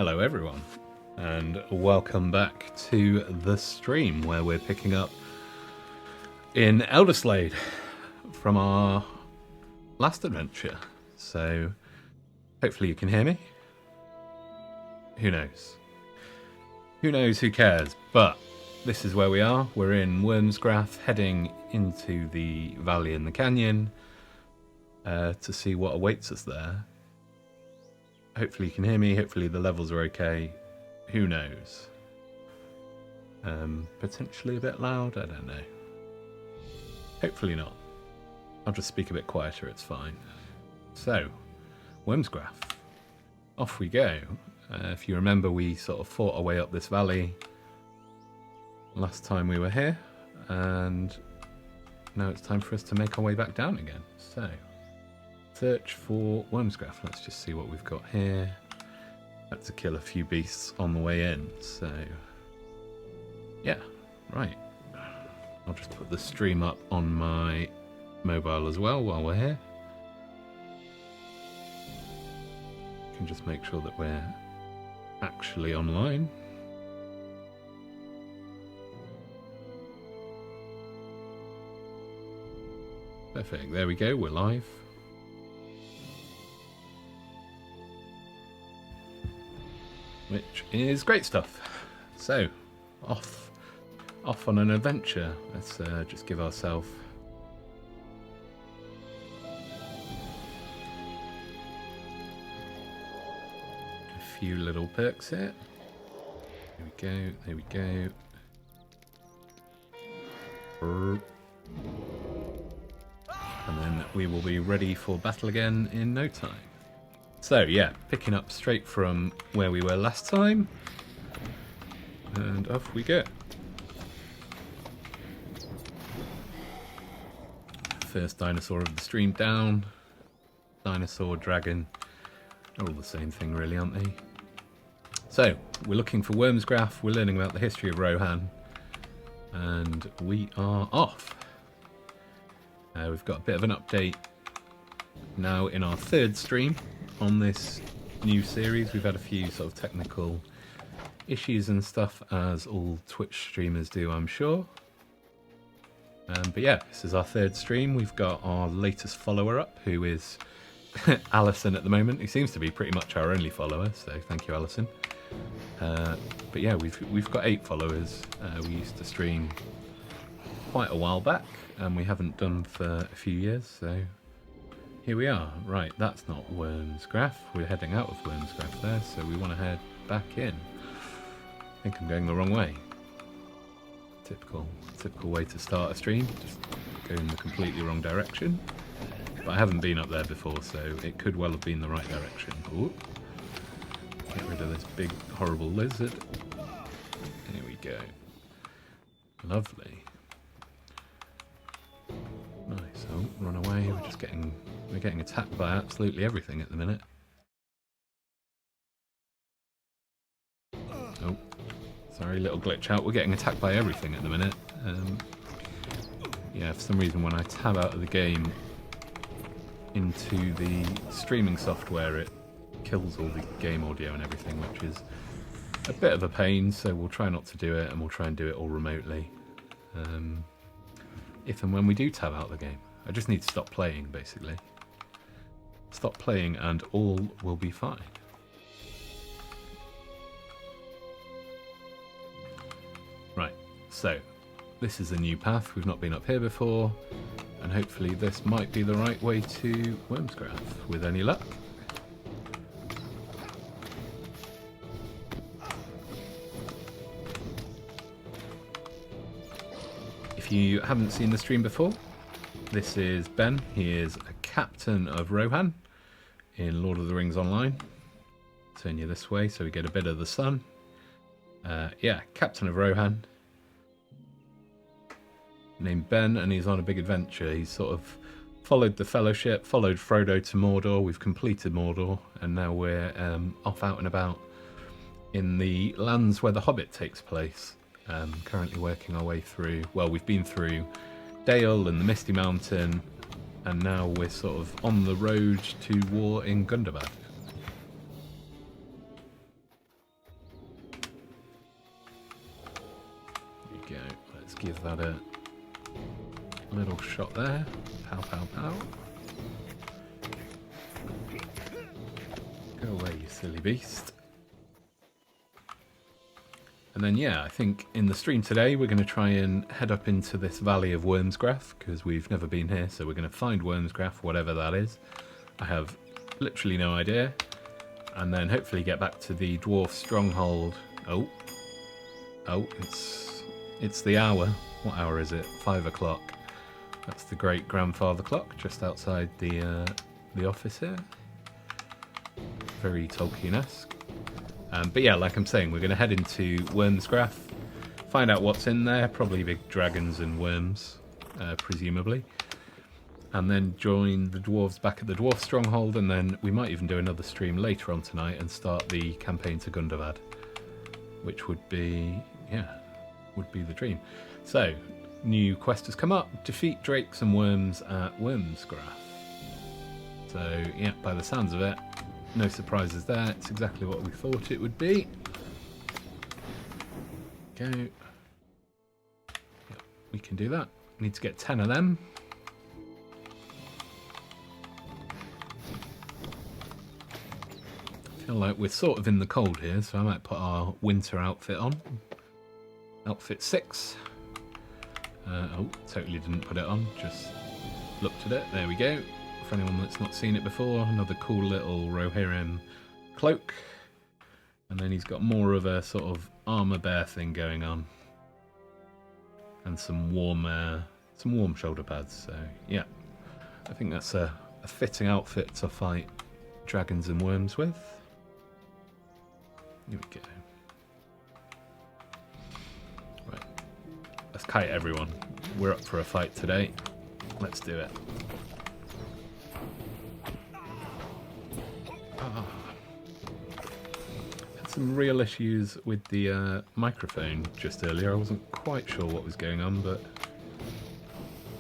Hello everyone, and welcome back to the stream where we're picking up in Elderslade from our last adventure. So hopefully you can hear me. Who knows? Who knows, who cares? But this is where we are. We're in Wormsgraf, heading into the valley in the canyon to see what awaits us there. Hopefully you can hear me, hopefully the levels are okay. Who knows? Potentially a bit loud, I don't know. Hopefully not. I'll just speak a bit quieter, it's fine. So, Wormsgraf. Off we go. If you remember, we sort of fought our way up this valley last time we were here, and now it's time for us to make our way back down again. So, search for Wormsgraf. Let's just see what we've got here. Had to kill a few beasts on the way in, so yeah, right. I'll just put the stream up on my mobile as well while we're here. Can just make sure that we're actually online. Perfect, there we go, we're live. Which is great stuff. So, off on an adventure. Let's just give ourselves a few little perks here. There we go, there we go. And then we will be ready for battle again in no time. So yeah, picking up straight from where we were last time, and off we go. First dinosaur of the stream down. Dinosaur, dragon, they're all the same thing really, aren't they? So, we're looking for Wormsgraf, we're learning about the history of Rohan, and we are off. We've got a bit of an update now in our third stream on this new series. We've had a few sort of technical issues and stuff, as all Twitch streamers do, I'm sure. But yeah, this is our third stream. We've got our latest follower up, who is Alison at the moment, who seems to be pretty much our only follower, so thank you, Alison. But yeah, we've got 8 followers. We used to stream quite a while back, and we haven't done for a few years, so here we are. Right, that's not Wormsgraf. We're heading out of Wormsgraf there, so we want to head back in. I think I'm going the wrong way. Typical way to start a stream, just go in the completely wrong direction. But I haven't been up there before, so it could well have been the right direction. Ooh. Get rid of this big horrible lizard. Here we go. Lovely. Nice. Oh, run away. We're getting attacked by absolutely everything at the minute. Oh, sorry, little glitch out. We're getting attacked by everything at the minute. Yeah, for some reason when I tab out of the game into the streaming software, it kills all the game audio and everything, which is a bit of a pain, so we'll try not to do it, and we'll try and do it all remotely. If and when we do tab out the game. I just need to stop playing, basically. Stop playing and all will be fine. Right, so this is a new path. We've not been up here before, and hopefully this might be the right way to Wormsgraf, with any luck. If you haven't seen the stream before, this is Ben. He is a captain of Rohan in Lord of the Rings Online. Turn you this way so we get a bit of the sun. Yeah, captain of Rohan. Named Ben, and he's on a big adventure. He's sort of followed the Fellowship, followed Frodo to Mordor. We've completed Mordor, and now we're off out and about in the lands where the Hobbit takes place. Currently working our way through, well, we've been through Dale and the Misty Mountain, and now we're sort of on the road to war in Gundabad. give that a little shot there. Pow, pow, pow. Go away, you silly beast. And then, yeah, I think in the stream today we're going to try and head up into this Valley of Wormsgraf, because we've never been here, so we're going to find Wormsgraf, whatever that is. I have literally no idea. And then hopefully get back to the dwarf stronghold. Oh, it's the hour. What hour is it? 5 o'clock. That's the great grandfather clock just outside the office here. Very Tolkien-esque. But yeah, like I'm saying, we're going to head into Wormsgraf, find out what's in there, probably big dragons and worms, presumably. And then join the dwarves back at the dwarf stronghold, and then we might even do another stream later on tonight and start the campaign to Gundabad, which would be, yeah, would be the dream. So, new quest has come up, defeat drakes and worms at Wormsgraf. So, yeah, by the sounds of it, no surprises there, it's exactly what we thought it would be. Go. Yep, we can do that. Need to get 10 of them. Feel like we're sort of in the cold here, so I might put our winter outfit on. Outfit 6. Oh, totally didn't put it on, just looked at it. There we go. For anyone that's not seen it before, another cool little Rohirrim cloak. And then he's got more of a sort of armor bear thing going on. And some warm shoulder pads, so yeah. I think that's a fitting outfit to fight dragons and worms with. Here we go. Right. Let's kite everyone. We're up for a fight today. Let's do it. Had some real issues with the microphone just earlier. I wasn't quite sure what was going on, but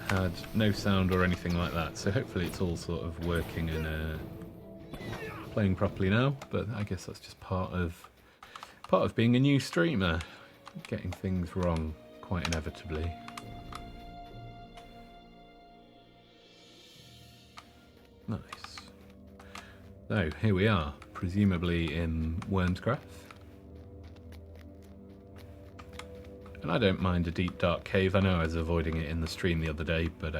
had no sound or anything like that. So hopefully it's all sort of working and playing properly now. But I guess that's just part of being a new streamer, getting things wrong quite inevitably. Nice. So here we are, presumably in Wormsgraf. And I don't mind a deep dark cave. I know I was avoiding it in the stream the other day, but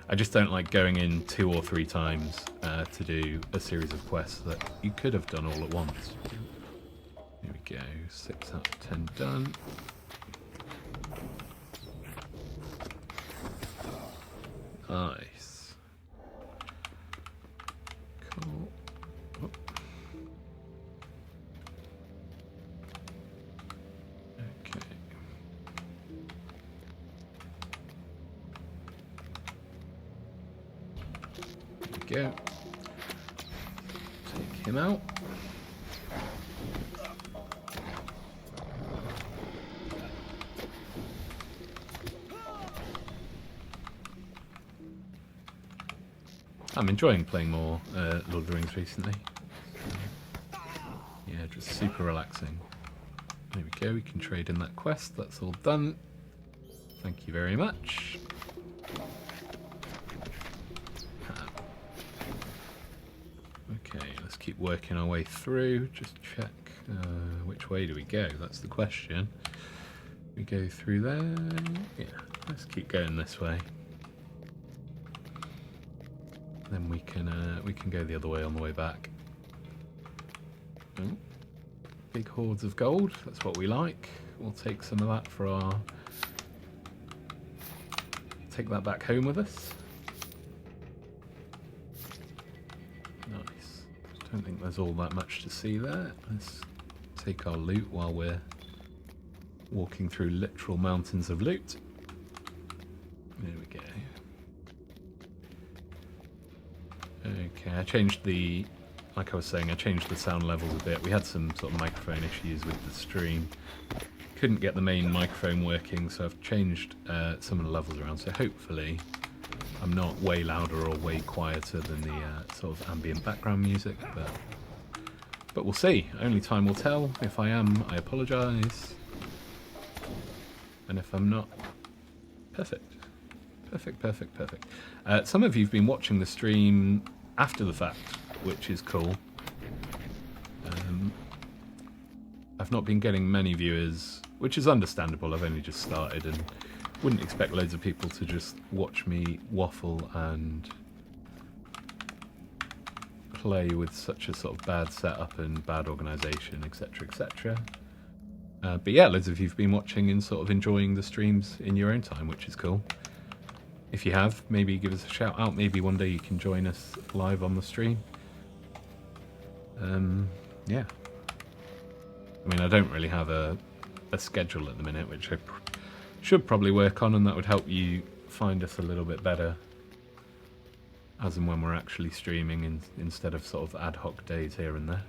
I just don't like going in 2 or 3 times to do a series of quests that you could have done all at once. Here we go, 6 out of 10 done. Nice. Cool. Oh. Okay. There we go. Take him out. I'm enjoying playing more Lord of the Rings recently. Yeah, just super relaxing. There we go, we can trade in that quest, that's all done. Thank you very much. Okay, let's keep working our way through, just check which way do we go, that's the question. We go through there, yeah, let's keep going this way. Then we can go the other way on the way back. Oh, big hordes of gold, that's what we like. We'll take some of that for our... Take that back home with us. Nice. Don't think there's all that much to see there. Let's take our loot while we're walking through literal mountains of loot. There we go. Okay, I changed the, like I was saying, I changed the sound levels a bit. We had some sort of microphone issues with the stream. Couldn't get the main microphone working, so I've changed some of the levels around. So hopefully I'm not way louder or way quieter than the sort of ambient background music, but we'll see. Only time will tell. If I am, I apologise. And if I'm not... Perfect. Perfect. Some of you have been watching the stream after the fact, which is cool. I've not been getting many viewers, which is understandable. I've only just started and wouldn't expect loads of people to just watch me waffle and play with such a sort of bad setup and bad organisation, etc, etc. But yeah, loads of you have been watching and sort of enjoying the streams in your own time, which is cool. If you have, maybe give us a shout out. Maybe one day you can join us live on the stream. Yeah. I mean, I don't really have a schedule at the minute, which I should probably work on, and that would help you find us a little bit better as and when we're actually streaming instead of sort of ad hoc days here and there.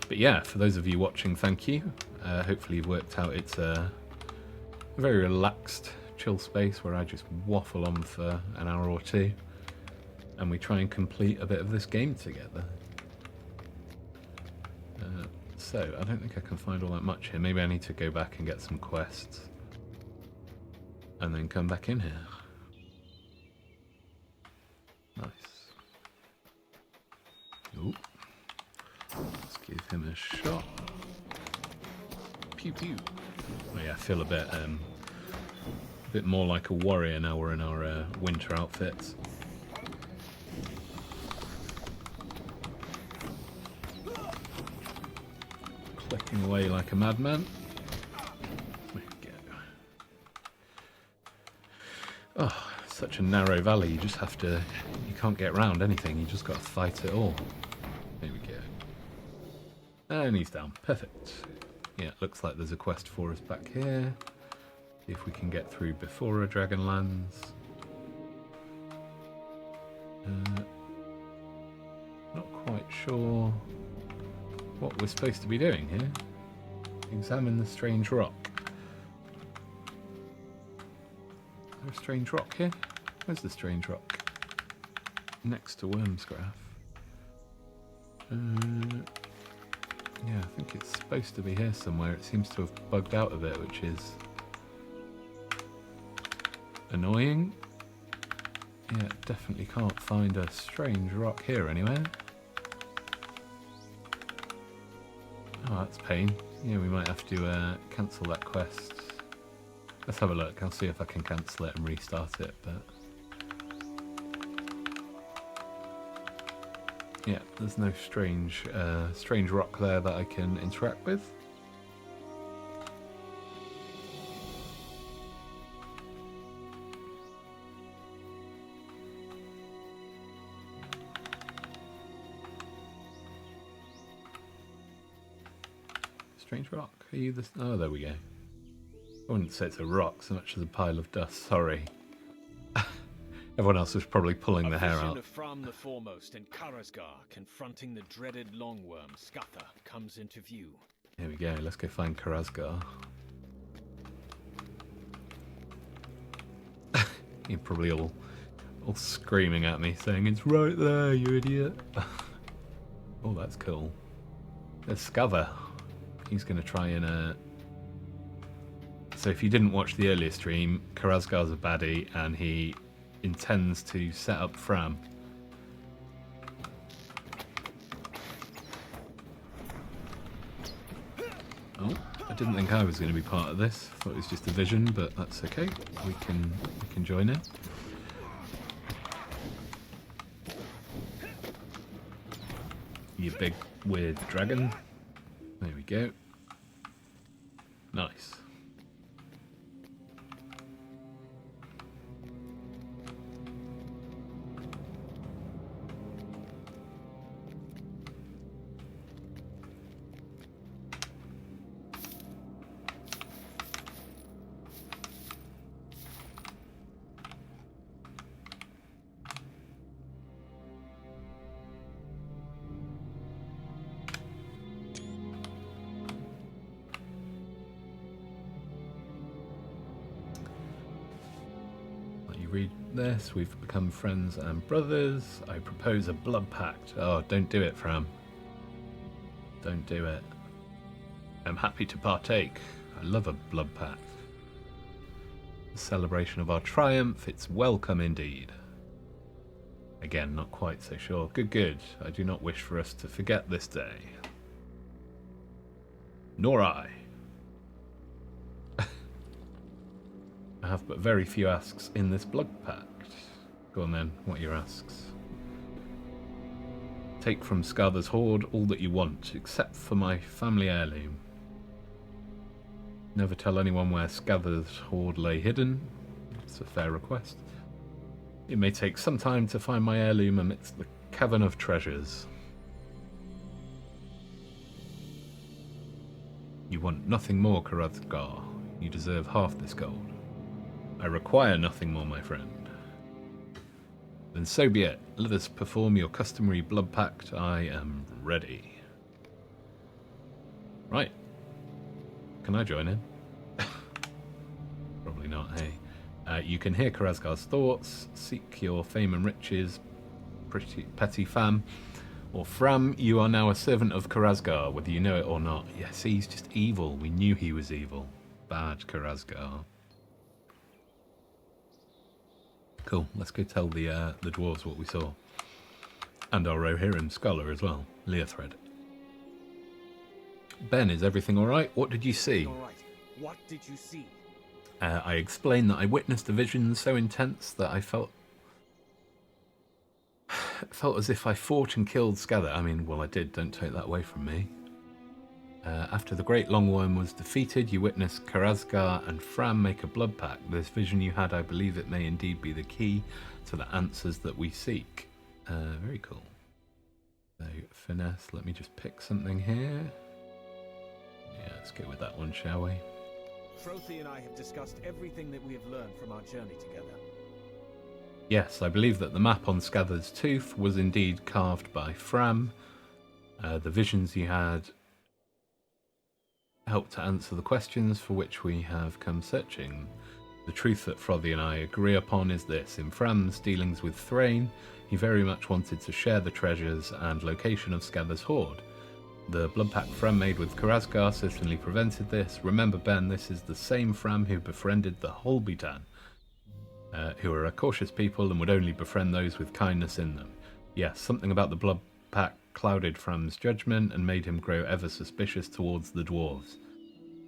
But yeah, for those of you watching, thank you. Hopefully you've worked out it's a very relaxed, chill space where I just waffle on for an hour or two and we try and complete a bit of this game together. So, I don't think I can find all that much here. Maybe I need to go back and get some quests and then come back in here. Nice. Ooh. Let's give him a shot. Pew pew. Oh yeah, I feel a bit more like a warrior now we're in our winter outfits. Clicking away like a madman. There we go. Oh, such a narrow valley. You just have to... You can't get around anything. You just got to fight it all. There we go. And he's down. Perfect. Yeah, looks like there's a quest for us back here. See if we can get through before a dragon lands. Not quite sure what we're supposed to be doing here. Examine the strange rock. Is there a strange rock here? Where's the strange rock? Next to Wormsgraf. Yeah, I think it's supposed to be here somewhere. It seems to have bugged out a bit, which is annoying. Yeah, definitely can't find a strange rock here anywhere. Oh, that's pain. Yeah, we might have to cancel that quest. Let's have a look. I'll see if I can cancel it and restart it, but... Yeah, there's no strange rock there that I can interact with. Strange rock. Are you the... Oh, there we go. I wouldn't say it's a rock so much as a pile of dust. Sorry. Everyone else was probably pulling their hair out. From the foremost in Kharazgar, confronting the dreaded longworm, Scatha comes into view. Here we go. Let's go find Kharazgar. You're probably all screaming at me, saying it's right there, you idiot. Oh, that's cool. There's Scatha. He's going to try and... So if you didn't watch the earlier stream, Kharazgar's a baddie, and he intends to set up Fram. Oh, I didn't think I was going to be part of this. Thought it was just a vision, but that's okay. We can join in. You big weird dragon. There we go. Nice. Read this. We've become friends and brothers. I propose a blood pact. Oh, don't do it, Fram. Don't do it. I'm happy to partake. I love a blood pact. A celebration of our triumph, it's welcome indeed. Again, not quite so sure. Good, good. I do not wish for us to forget this day. Nor I. I have but very few asks in this blood pact. Go on then, what are your asks? Take from Scatha's hoard all that you want, except for my family heirloom. Never tell anyone where Scatha's hoard lay hidden. It's a fair request. It may take some time to find my heirloom amidst the cavern of treasures. You want nothing more, Kharazgar. You deserve half this gold. I require nothing more, my friend. Then so be it. Let us perform your customary blood pact. I am ready. Right. Can I join in? Probably not, hey. You can hear Kharazgar's thoughts, seek your fame and riches, petty fam, or Fram, you are now a servant of Kharazgar, whether you know it or not. Yes, he's just evil. We knew he was evil. Bad Kharazgar. Cool, let's go tell the dwarves what we saw. And our Rohirrim scholar as well, Leothred. Ben, is everything alright? What did you see? Alright. What did you see? I explained that I witnessed a vision so intense that I felt as if I fought and killed Scatha. I mean, well, I did, don't take that away from me. After the Great Longworm was defeated, you witnessed Kharazgar and Fram make a blood pact. This vision you had, I believe it may indeed be the key to the answers that we seek. Very cool. So, finesse, let me just pick something here. Yeah, let's go with that one, shall we? Frothy and I have discussed everything that we have learned from our journey together. Yes, I believe that the map on Scatha's Tooth was indeed carved by Fram. The visions you had helped to answer the questions for which we have come searching. The truth that Frothy and I agree upon is this. In Fram's dealings with Thrain, he very much wanted to share the treasures and location of Scatha's hoard. The blood pact Fram made with Kharazgar certainly prevented this. Remember, Ben, this is the same Fram who befriended the Holbitan, who are a cautious people and would only befriend those with kindness in them. Yes, something about the blood pact clouded Fram's judgment and made him grow ever suspicious towards the dwarves.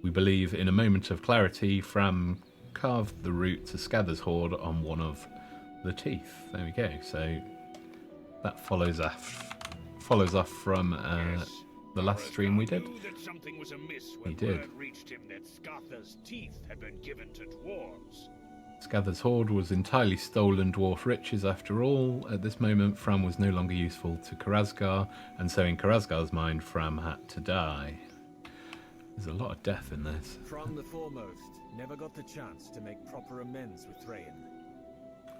We believe in a moment of clarity, Fram carved the route to Scatha's hoard on one of the teeth. There we go. So that follows off from the last stream we did. Knew that something was amiss when He did. word reached him that Scatha's teeth had been given to dwarves. Scatha's hoard was entirely stolen dwarf riches after all. At this moment, Fram was no longer useful to Kharazgar, and so in Kharazgar's mind, Fram had to die. There's a lot of death in this. From the foremost, never got the chance to make proper amends with Thrain.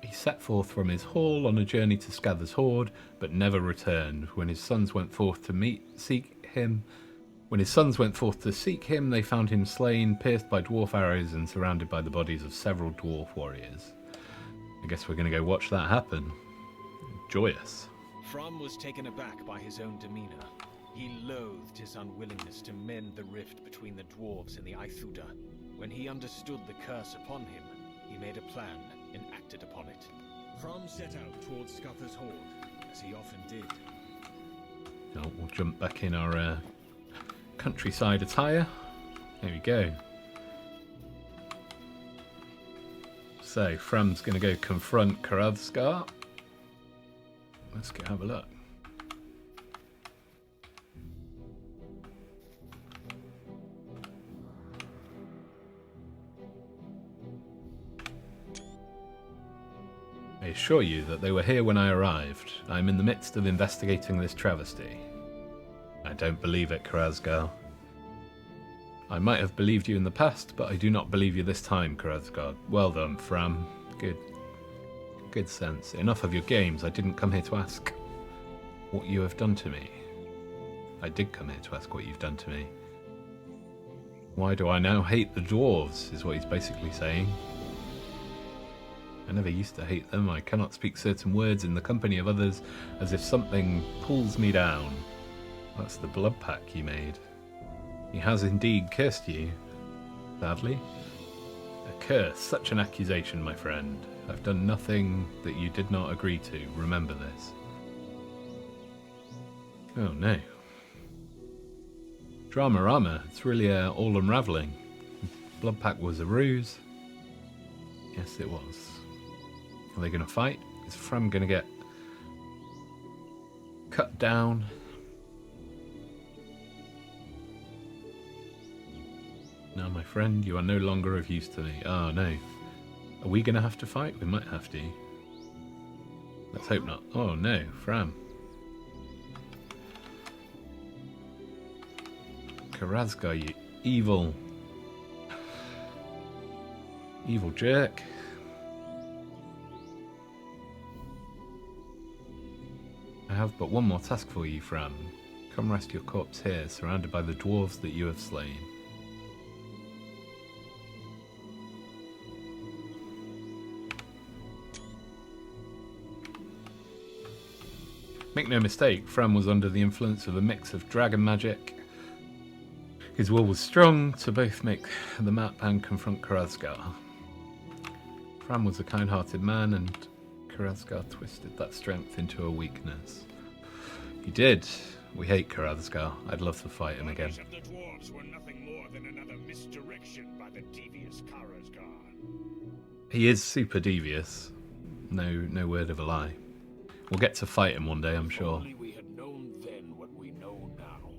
He set forth from his hall on a journey to Scatha's hoard, but never returned. When his sons went forth to seek him, they found him slain, pierced by dwarf arrows, and surrounded by the bodies of several dwarf warriors. I guess we're going to go watch that happen. Joyous. Fram was taken aback by his own demeanor. He loathed his unwillingness to mend the rift between the dwarves and the Aithuda. When he understood the curse upon him, he made a plan and acted upon it. Fram set out towards Scatha's hoard, as he often did. Oh, we'll jump back in our countryside attire. There we go. So, Fram's going to go confront Kharazgar. Let's go have a look. I assure you that they were here when I arrived. I am in the midst of investigating this travesty. I don't believe it, Kharazgar. I might have believed you in the past, but I do not believe you this time, Kharazgar. Well done, Fram. Good sense. Enough of your games. I didn't come here to ask what you have done to me. I did come here to ask what you've done to me. Why do I now hate the dwarves, is what he's basically saying. I never used to hate them. I cannot speak certain words in the company of others, as if something pulls me down. That's the blood pact you made. He has indeed cursed you. sadly. A curse, such an accusation, my friend. I've done nothing that you did not agree to. Remember this. Oh no. Drama, it's really all unravelling. Blood Pact was a ruse. Yes, it was. Are they going to fight? Is Fram going to get cut down? No, my friend, you are no longer of use to me. Oh, no. Are we going to have to fight? We might have to. Let's hope not. Oh, no. Fram. Kharazgar, you evil jerk. I have but one more task for you, Fram. Come rest your corpse here, surrounded by the dwarves that you have slain. Make no mistake, Fram was under the influence of a mix of dragon magic. His will was strong to both make the map and confront Kharazgar. Fram was a kind-hearted man, and Kharazgar twisted that strength into a weakness. He did. We hate Kharazgar. I'd love to fight him again. The dwarves were nothing more than another misdirection by the devious Kharazgar. He is super devious. No word of a lie. We'll get to fight him one day, I'm sure. Only we had known then what we know now.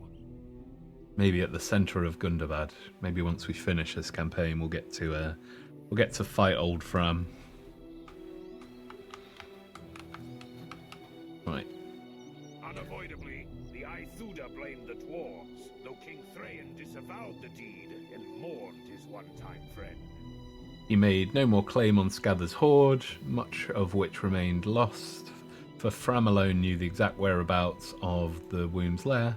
Maybe at the centre of Gundabad. Maybe once we finish this campaign, we'll get to fight old Fram. Right. Unavoidably, the Aithuda blamed the dwarves, though King Thrain disavowed the deed and mourned his one-time friend. He made no more claim on Scatha's hoard, much of which remained lost, for Fram alone knew the exact whereabouts of the Womb's lair.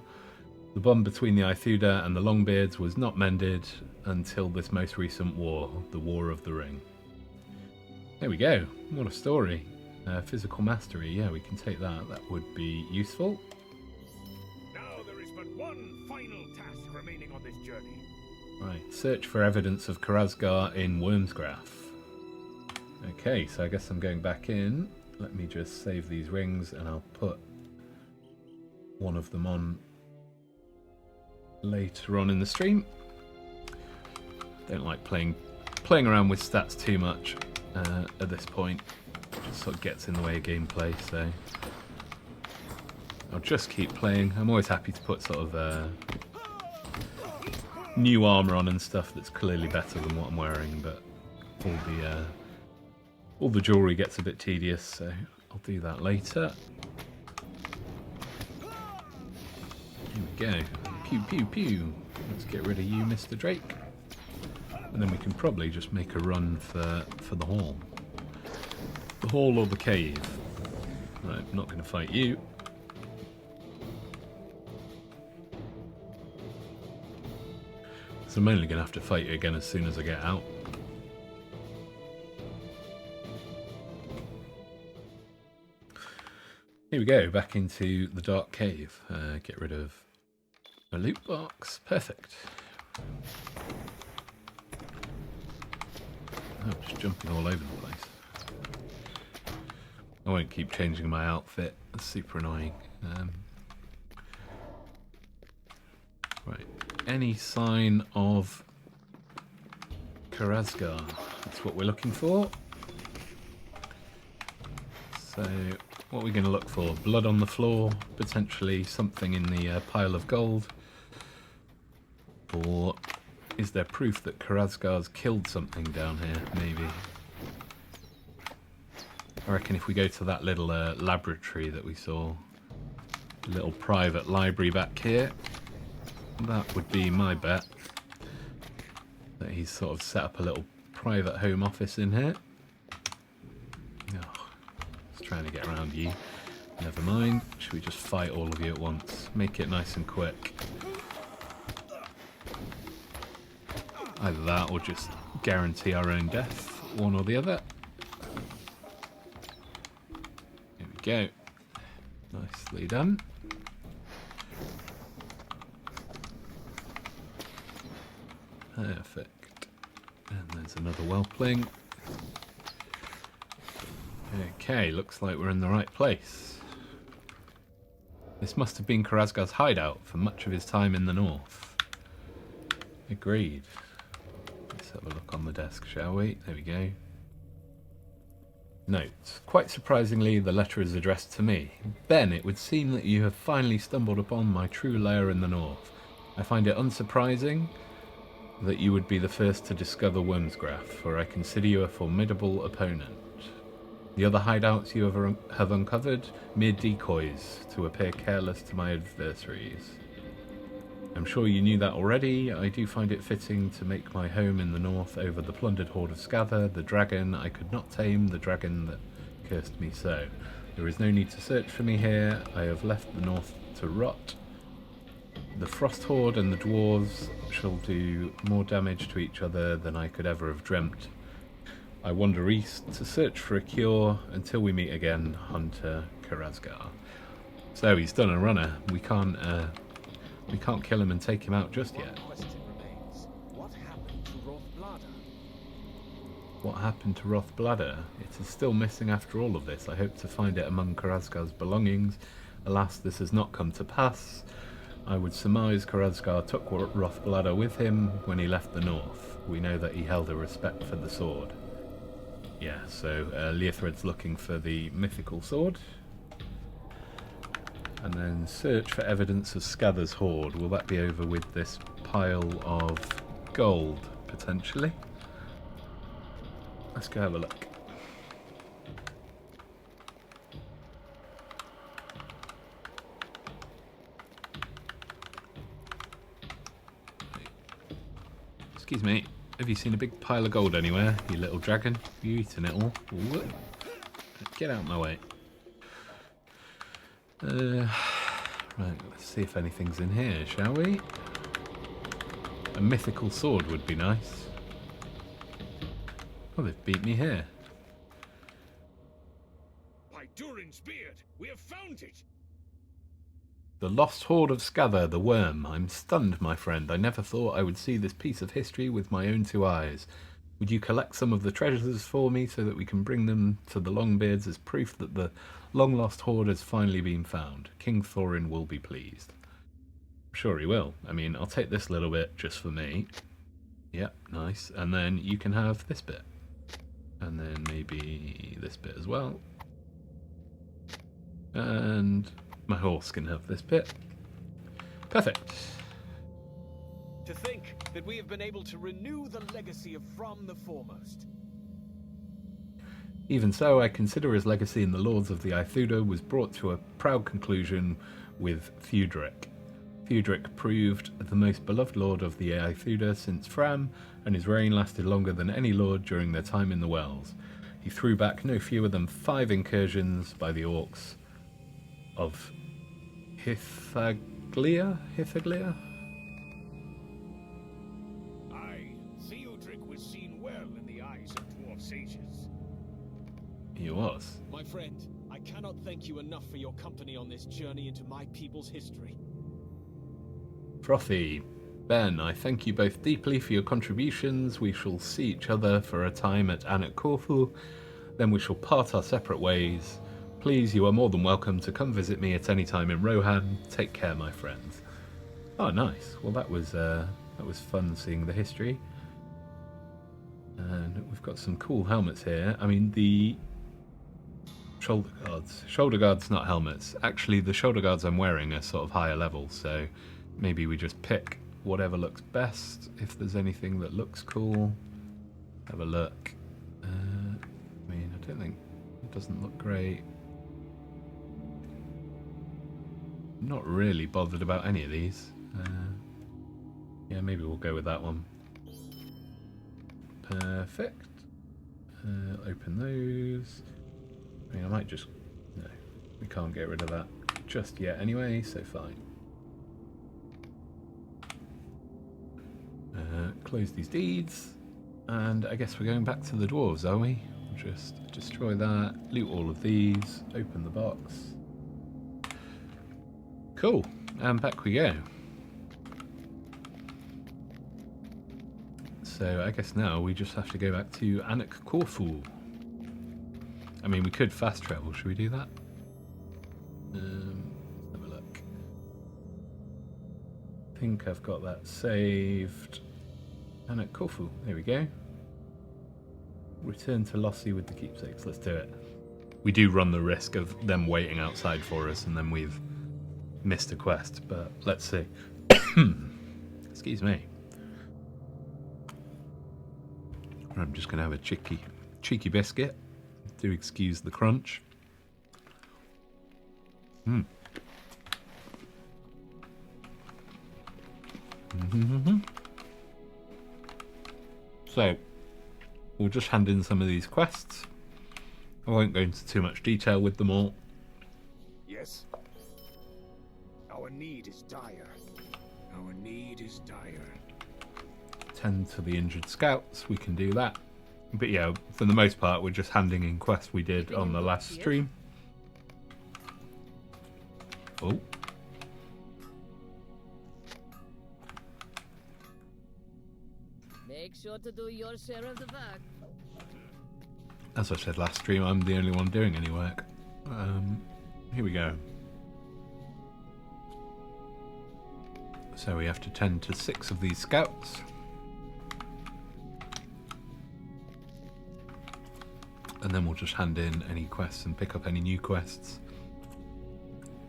The bond between the Aithuda and the Longbeards was not mended until this most recent war, the War of the Ring. There we go. What a story. Physical mastery, yeah, we can take that. That would be useful. Now there is but one final task remaining on this journey. Right, search for evidence of Kharazgar in Wormsgraf. Okay, so I guess I'm going back in. Let me just save these rings and I'll put one of them on later on in the stream. Don't like playing around with stats too much at this point. It just sort of gets in the way of gameplay, so I'll just keep playing. I'm always happy to put sort of new armour on and stuff that's clearly better than what I'm wearing, but all the jewellery gets a bit tedious, so I'll do that later. Here we go. Pew, pew, pew. Let's get rid of you, Mr. Drake. And then we can probably just make a run for the hall. The hall or the cave. Right, I'm not going to fight you. So I'm only going to have to fight you again as soon as I get out. Here we go, back into the dark cave. Get rid of a loot box. Perfect. Oh, just jumping all over the place. I won't keep changing my outfit. That's super annoying. Right. Any sign of Kharazgar? That's what we're looking for. So, what are we going to look for? Blood on the floor, potentially something in the pile of gold. Or is there proof that Kharazgar's killed something down here? Maybe. I reckon if we go to that little laboratory that we saw, little private library back here, that would be my bet. That he's sort of set up a little private home office in here. Oh, just trying to get around you. Never mind. Should we just fight all of you at once? Make it nice and quick. Either that or just guarantee our own death, one or the other. Here we go. Nicely done. Perfect. There's another whelpling. Okay, looks like we're in the right place. This must have been Kharazgar's hideout for much of his time in the north. Agreed. Let's have a look on the desk, shall we? There we go. Note. Quite surprisingly, the letter is addressed to me. Ben, it would seem that you have finally stumbled upon my true lair in the north. I find it unsurprising that you would be the first to discover Wormsgraf, for I consider you a formidable opponent. The other hideouts you have uncovered, mere decoys to appear careless to my adversaries. I'm sure you knew that already. I do find it fitting to make my home in the north over the plundered horde of Scatha the Dragon. I could not tame the dragon that cursed me so. There is no need to search for me here. I have left the north to rot. The Frost Horde and the Dwarves shall do more damage to each other than I could ever have dreamt. I wander east to search for a cure until we meet again, Hunter Kharazgar. So he's done a runner. We can't kill him and take him out just yet. One question remains. What happened to Rothblader? What happened to Rothblader? It is still missing after all of this. I hope to find it among Kharazgar's belongings. Alas, this has not come to pass. I would surmise Kharazgar took Rothblader with him when he left the north. We know that he held a respect for the sword. Yeah, so Leothred's looking for the mythical sword. And then search for evidence of Scatha's horde. Will that be over with this pile of gold, potentially? Let's go have a look. Excuse me, have you seen a big pile of gold anywhere, you little dragon? Have you eaten it all? Whoop. Get out of my way. Right, let's see if anything's in here, shall we? A mythical sword would be nice. Oh, they've beat me here. By Durin's beard, we have found it! The lost horde of Scatha, the worm. I'm stunned, my friend. I never thought I would see this piece of history with my own two eyes. Would you collect some of the treasures for me so that we can bring them to the Longbeards as proof that the long-lost horde has finally been found? King Thorin will be pleased. I'm sure he will. I mean, I'll take this little bit just for me. Yep, nice. And then you can have this bit. And then maybe this bit as well. And my horse can have this bit. Perfect. To think that we have been able to renew the legacy of From the Foremost. Even so, I consider his legacy in the Lords of the Ithouda was brought to a proud conclusion with Theuderic. Theuderic proved the most beloved lord of the Ithouda since Fram, and his reign lasted longer than any lord during their time in the Wells. He threw back no fewer than 5 incursions by the orcs of Hithaglia? Aye, Theodric was seen well in the eyes of dwarf sages. He was. My friend, I cannot thank you enough for your company on this journey into my people's history. Frothy. Ben, I thank you both deeply for your contributions. We shall see each other for a time at Anak Corfu, then we shall part our separate ways. Please, you are more than welcome to come visit me at any time in Rohan. Take care, my friends. Oh, nice. Well, that was fun seeing the history. And we've got some cool helmets here. I mean, the shoulder guards. Shoulder guards, not helmets. Actually, the shoulder guards I'm wearing are sort of higher level, so maybe we just pick whatever looks best. If there's anything that looks cool, have a look. I mean, I don't think it doesn't look great. Not really bothered about any of these. Yeah, maybe we'll go with that one. Perfect. Open those. I mean, I might just... No, we can't get rid of that just yet anyway, so fine. Close these deeds. And I guess we're going back to the dwarves, are we? Just destroy that, loot all of these, open the box. Cool, and back we go. So I guess now we just have to go back to Anak Corfu. I mean, we could fast travel. Should we do that? Let's have a look. I think I've got that saved. Anak Corfu. There we go. Return to Lossie with the keepsakes. Let's do it. We do run the risk of them waiting outside for us and then we've missed a quest, but let's see. Excuse me. I'm just going to have a cheeky biscuit. Do excuse the crunch. So, we'll just hand in some of these quests. I won't go into too much detail with them all. Yes. Our need is dire. Our need is dire. Tend to the injured scouts, we can do that. But yeah, for the most part, we're just handing in quests we did on the last stream. Oh. Make sure to do your share of the work. As I said last stream, I'm the only one doing any work. Here we go. So we have to tend to 6 of these scouts. And then we'll just hand in any quests and pick up any new quests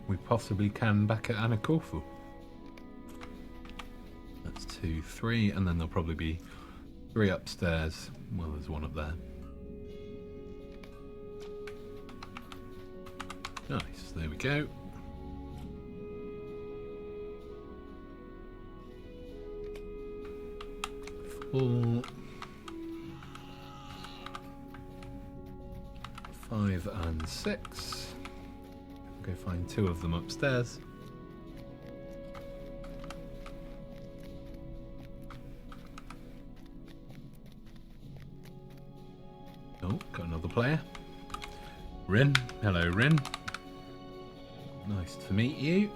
we possibly can back at Anak Corfu. That's 2, 3, and then there'll probably be 3 upstairs. Well, there's 1 up there. Nice, there we go. Four, 5 and 6. Go find 2 of them upstairs. Oh, got another player. Rin. Hello, Rin. Nice to meet you.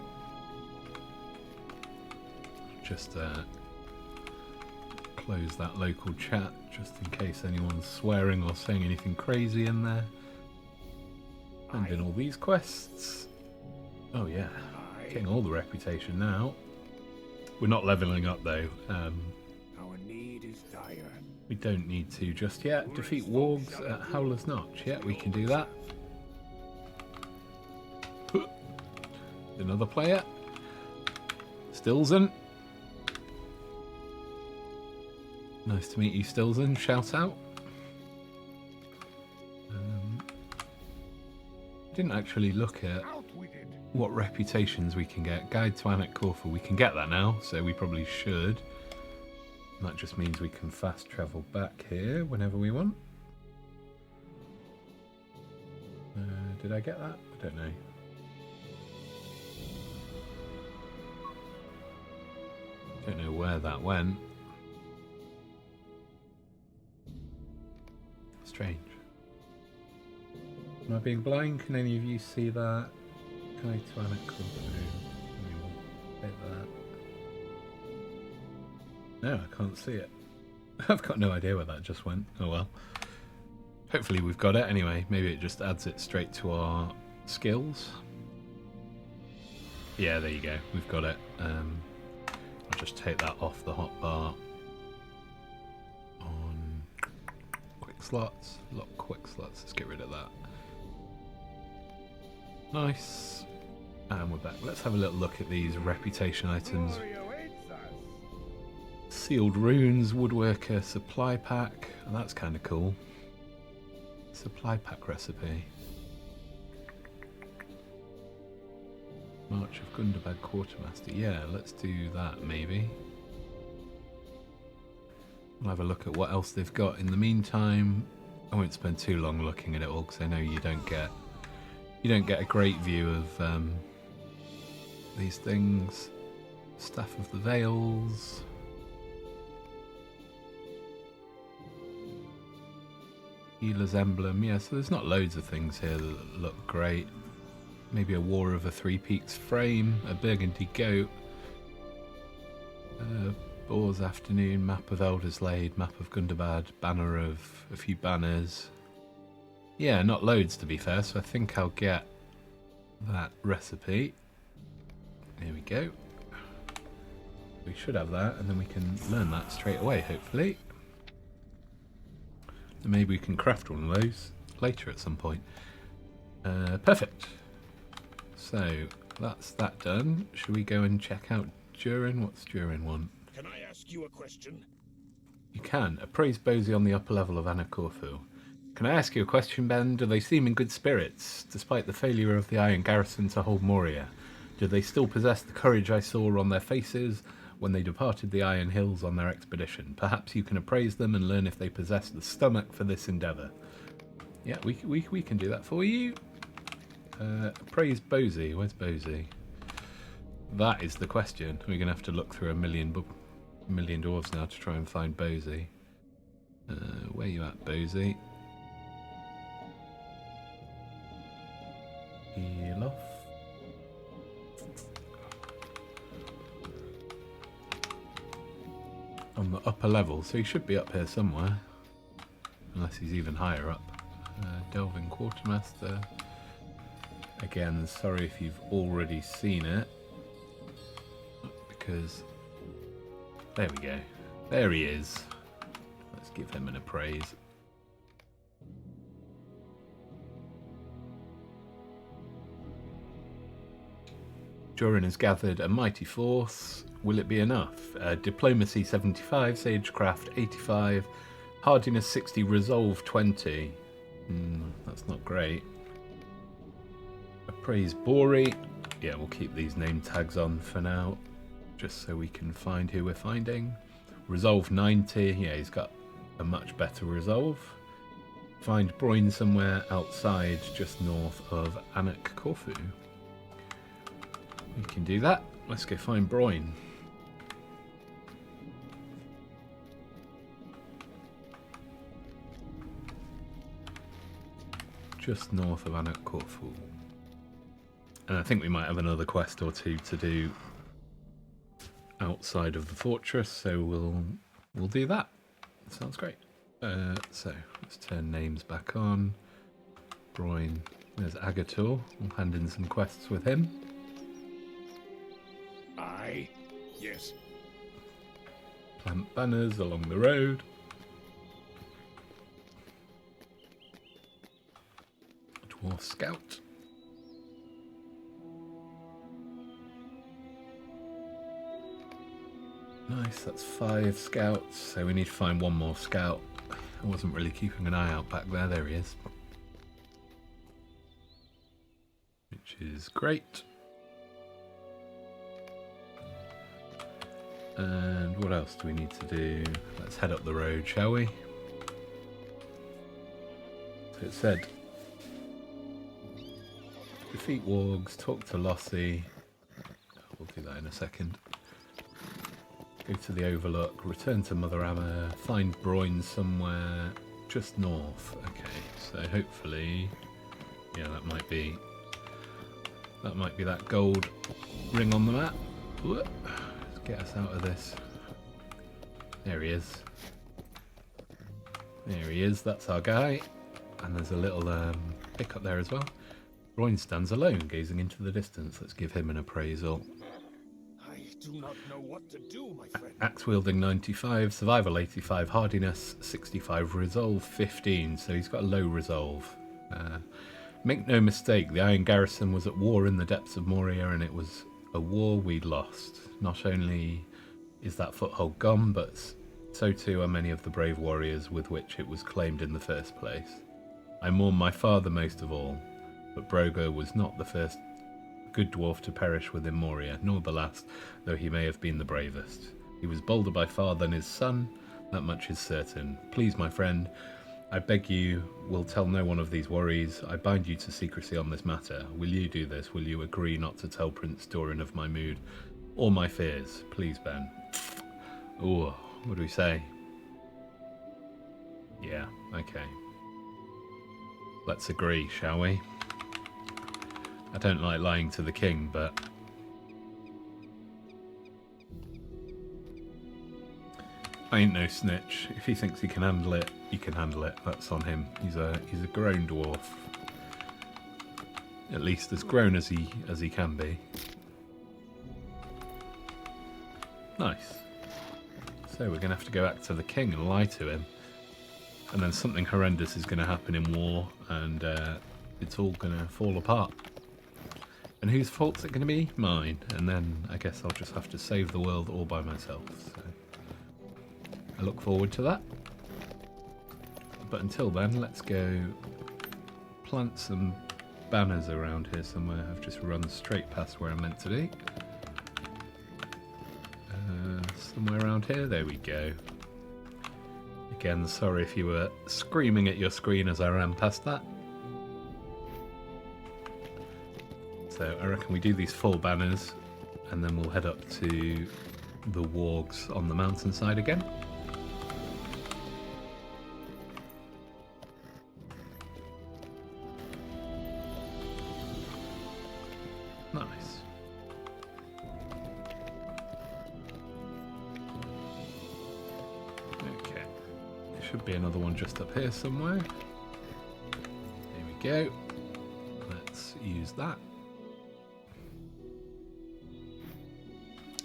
Just close that local chat just in case anyone's swearing or saying anything crazy in there. And in all these quests. Oh yeah, getting all the reputation now. We're not leveling up though. Our need is dire. We don't need to just yet. Defeat Wargs at Howler's Notch. Yeah, we can do that. Another player. Stilson. Nice to meet you, Stilson. Shout out. Didn't actually look at what reputations we can get. Guide to Anak Corfu. We can get that now, so we probably should. And that just means we can fast travel back here whenever we want. Did I get that? I don't know. Don't know where that went. Strange. Am I being blind? Can any of you see that? Guide to Anak Corfu. Hit that. No, I can't see it. I've got no idea where that just went. Oh well. Hopefully we've got it anyway. Maybe it just adds it straight to our skills. Yeah, there you go. We've got it. I'll just take that off the hotbar. On quick slots. A lot of quick slots. Let's get rid of that. Nice. And we're back. Let's have a little look at these reputation items. Sealed runes, woodworker, supply pack. And that's kind of cool. Supply pack recipe. March of Gundabad Quartermaster. Yeah, let's do that maybe. We'll have a look at what else they've got in the meantime. I won't spend too long looking at it all because I know you don't get a great view of these things. Staff of the Veils. Healer's Emblem. Yeah, so there's not loads of things here that look great. Maybe a War of a Three Peaks frame, a Burgundy goat, Boar's Afternoon, map of Elderslade, map of Gundabad, banner of a few banners. Yeah, not loads to be fair, so I think I'll get that recipe. Here we go. We should have that, and then we can learn that straight away, hopefully. And maybe we can craft one of those later at some point. Perfect. So, that's that done. Should we go and check out Durin? What's Durin want? Can I ask you a question? You can. Appraise Bosie on the upper level of Anacorfu. Can I ask you a question, Ben? Do they seem in good spirits, despite the failure of the Iron Garrison to hold Moria? Do they still possess the courage I saw on their faces when they departed the Iron Hills on their expedition? Perhaps you can appraise them and learn if they possess the stomach for this endeavour. Yeah, we can do that for you. Appraise Bosie. Where's Bosie? That is the question. We're going to have to look through a million dwarves now to try and find Bosie. Where you at, Bosie? Heal off. On the upper level, so he should be up here somewhere. Unless he's even higher up. Delving Quartermaster. Again, sorry if you've already seen it. Because... there we go. There he is. Let's give him an appraise. Durin has gathered a mighty force. Will it be enough? Diplomacy 75, Sagecraft 85, Hardiness 60, Resolve 20. That's not great. Appraise Bori. Yeah, we'll keep these name tags on for now, just so we can find who we're finding. Resolve 90. Yeah, he's got a much better resolve. Find Broin somewhere outside, just north of Anak Corfu. We can do that. Let's go find Broin. Just north of Anak Corfu. And I think we might have another quest or two to do outside of the fortress, so we'll do that. Sounds great. So let's turn names back on. Broin. There's Agator. We'll hand in some quests with him. Aye. Yes. Plant banners along the road. Dwarf Scout. Nice, that's 5 scouts, so we need to find one more scout. I wasn't really keeping an eye out back there. There he is. Which is great. And what else do we need to do? Let's head up the road, shall we? So it said, defeat Wargs, talk to Lossie. We'll do that in a second. Go to the Overlook, return to Mother Amma, find Broin somewhere just north. Okay, so hopefully, yeah, that might be that gold ring on the map. Let's get us out of this. There he is. There he is. That's our guy. And there's a little pickup there as well. Broin stands alone, gazing into the distance. Let's give him an appraisal. I do not know what to do, my friend. Axe wielding 95, survival 85, hardiness 65, resolve 15. So he's got a low resolve. Make no mistake, the Iron Garrison was at war in the depths of Moria, and it was a war we lost. Not only is that foothold gone, but so too are many of the brave warriors with which it was claimed in the first place. I mourn my father most of all, but Brogo was not the first good dwarf to perish within Moria, nor the last, though he may have been the bravest. He was bolder by far than his son, that much is certain. Please, my friend, I beg you, will tell no one of these worries. I bind you to secrecy on this matter. Will you do this? Will you agree not to tell Prince Doran of my mood or my fears? Please, Ben. Ooh, what do we say? Yeah, okay. Let's agree, shall we? I don't like lying to the king, but I ain't no snitch. If he thinks he can handle it, he can handle it. That's on him. He's a grown dwarf. At least as grown as he can be. Nice. So we're gonna have to go back to the king and lie to him. And then something horrendous is gonna happen in war, and it's all gonna fall apart. And whose fault's it gonna be? Mine. And then I guess I'll just have to save the world all by myself. So I look forward to that. But until then, let's go plant some banners around here somewhere. I've just run straight past where I'm meant to be. Somewhere around here. There we go. Again, sorry if you were screaming at your screen as I ran past that. So I reckon we do these 4 banners and then we'll head up to the wargs on the mountainside again. Nice. Okay. There should be another one just up here somewhere. Here we go. Let's use that.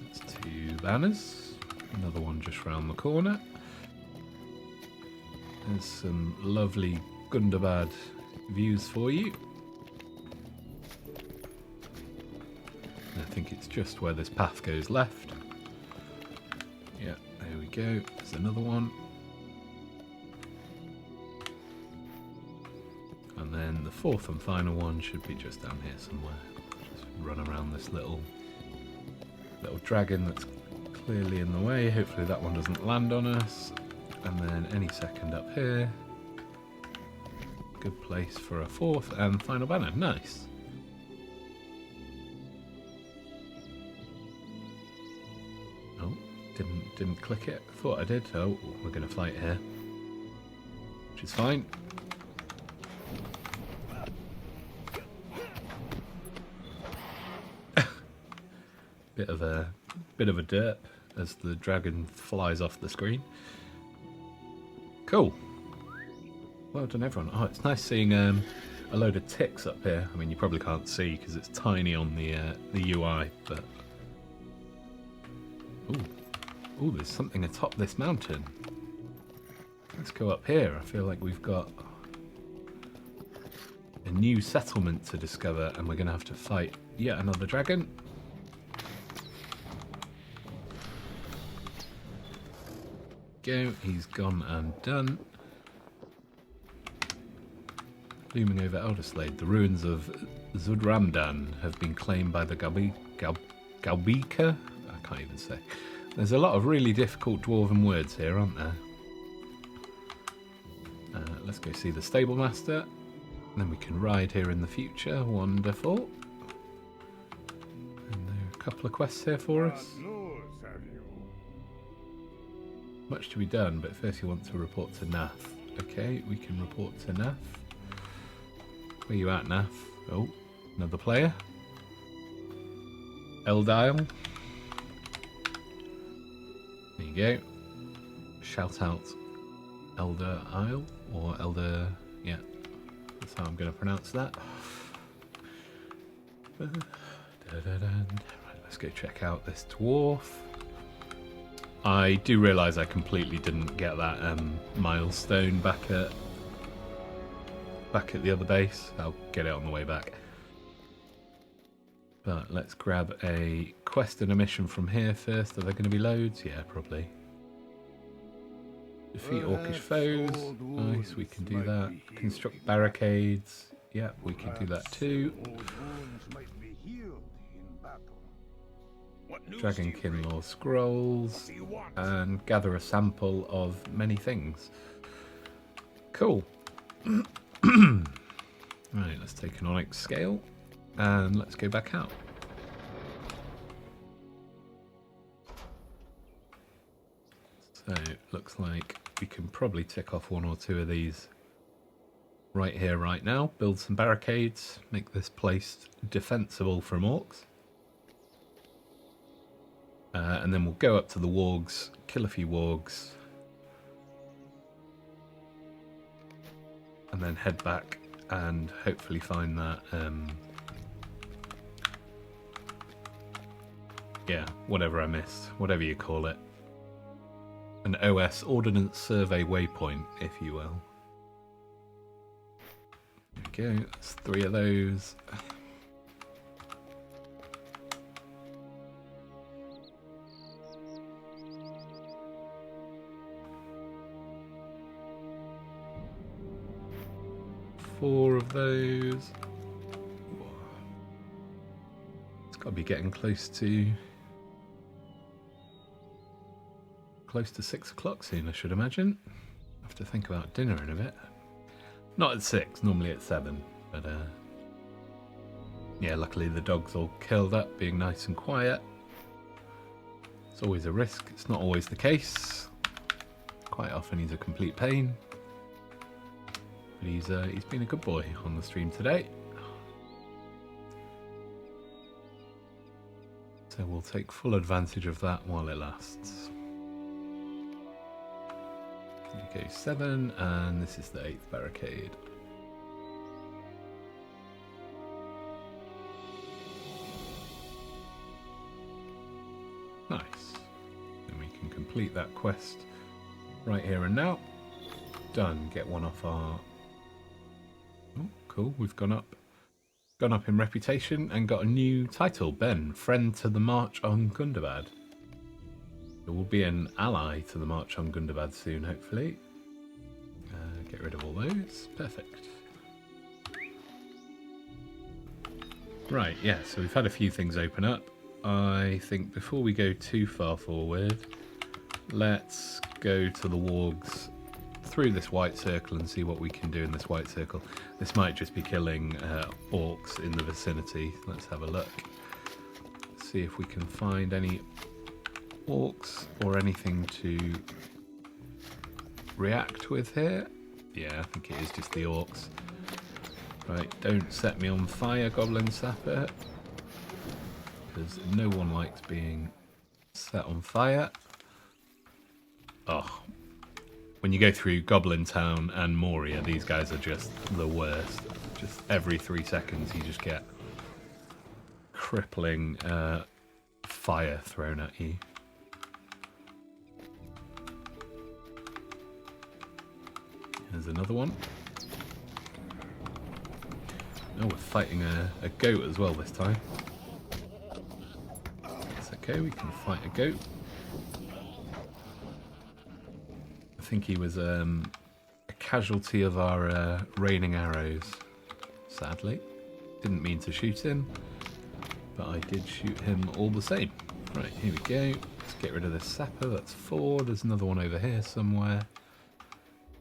That's 2 banners. Another one just round the corner. There's some lovely Gundabad views for you. I think it's just where this path goes left. Yeah, there we go. There's another one. And then the 4th and final one should be just down here somewhere. Just run around this little dragon that's clearly in the way. Hopefully that one doesn't land on us. And then any second up here. Good place for a 4th and final banner. Nice. Didn't click it. Thought I did. Oh, we're going to fight here, which is fine. bit of a derp as the dragon flies off the screen. Cool. Well done, everyone. Oh, it's nice seeing a load of ticks up here. I mean, you probably can't see because it's tiny on the UI, but ooh, there's something atop this mountain. Let's go up here. I feel like we've got a new settlement to discover, and we're going to have to fight yet another dragon. Go, he's gone and done. Looming over Elderslade, the ruins of Zudramdan have been claimed by the Galbika. I can't even say. There's a lot of really difficult dwarven words here, aren't there? Let's go see the stable master. Then we can ride here in the future. Wonderful. And there are a couple of quests here for us. Much to be done, but first you want to report to Nath. Okay, we can report to Nath. Where you at, Nath? Oh, another player. Eldile. There you go. Shout out Elder Isle, or Elder, yeah, that's how I'm going to pronounce that. Right, let's go check out this dwarf. I do realise I completely didn't get that milestone back at the other base. I'll get it on the way back. But let's grab a quest and a mission from here first. Are there going to be loads? Yeah, probably. Defeat orcish foes. Nice, we can do that. Construct barricades. Yeah, we can do that too. Dragonkin lore scrolls. And gather a sample of many things. Cool. Right, let's take an onyx scale. And let's go back out. So, looks like we can probably tick off 1 or 2 of these right here, right now. Build some barricades, make this place defensible from orcs. And then we'll go up to the Wargs, kill a few Wargs, and then head back and hopefully find that, yeah, whatever I missed, whatever you call it. An OS, Ordnance Survey Waypoint, if you will. There we go, that's 3 of those. Four of those. It's got to be getting close to 6 o'clock soon, I should imagine. I have to think about dinner in a bit. Not at 6, normally at 7, but yeah, luckily the dog's all curled up, being nice and quiet. It's always a risk, it's not always the case. Quite often he's a complete pain. But he's been a good boy on the stream today. So we'll take full advantage of that while it lasts. Okay, 7, and this is the 8th barricade. Nice. Then we can complete that quest right here and now. Done. Get one off our... Oh, cool. We've gone up in reputation and got a new title. Ben, friend to the March on Gundabad. There will be an ally to the March on Gundabad soon, hopefully. Get rid of all those. Perfect. Right, yeah, so we've had a few things open up. I think before we go too far forward, let's go to the Wargs through this white circle and see what we can do in this white circle. This might just be killing orcs in the vicinity. Let's have a look. See if we can find any orcs or anything to react with here. Yeah, I think it is just the orcs. Right, don't set me on fire, Goblin Sapper, because no one likes being set on fire. Oh, when you go through Goblin Town and Moria, these guys are just the worst. Just every 3 seconds you just get crippling fire thrown at you. There's another one. Oh, we're fighting a goat as well this time. It's okay, we can fight a goat. I think he was a casualty of our raining arrows, sadly. Didn't mean to shoot him, but I did shoot him all the same. Right, here we go. Let's get rid of this sapper, that's 4. There's another one over here somewhere.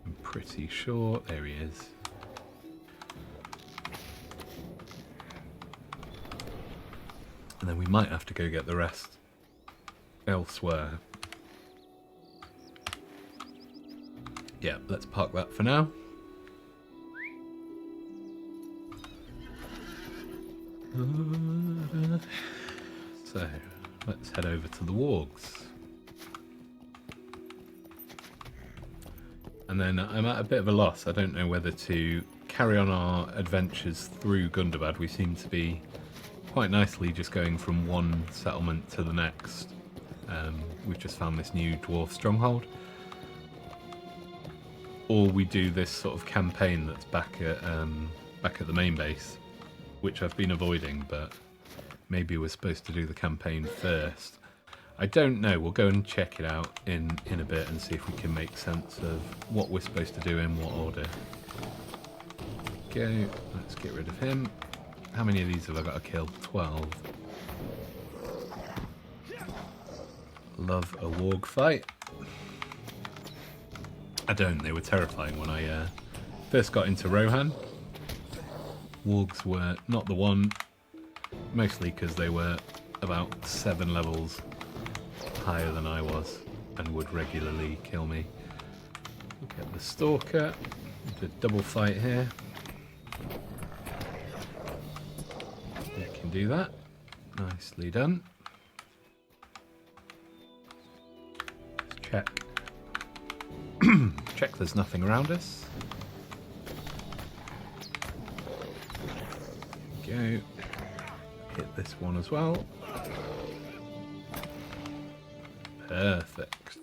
I'm pretty sure. There he is. And then we might have to go get the rest elsewhere. Yeah, let's park that for now. So, let's head over to the Wargs. And then I'm at a bit of a loss. I don't know whether to carry on our adventures through Gundabad. We seem to be quite nicely just going from one settlement to the next. We've just found this new dwarf stronghold. Or we do this sort of campaign that's back at the main base, which I've been avoiding, but maybe we're supposed to do the campaign first. I don't know. We'll go and check it out in a bit and see if we can make sense of what we're supposed to do in what order. Go. Let's get rid of him. How many of these have I got to kill? 12. Love a warg fight. I don't. They were terrifying when I first got into Rohan. Wargs were not the one, mostly because they were about 7 levels higher than I was and would regularly kill me. Look at the Stalker. Do a double fight here. We can do that. Nicely done. check. Check there's nothing around us. Go. Hit this one as well. Perfect.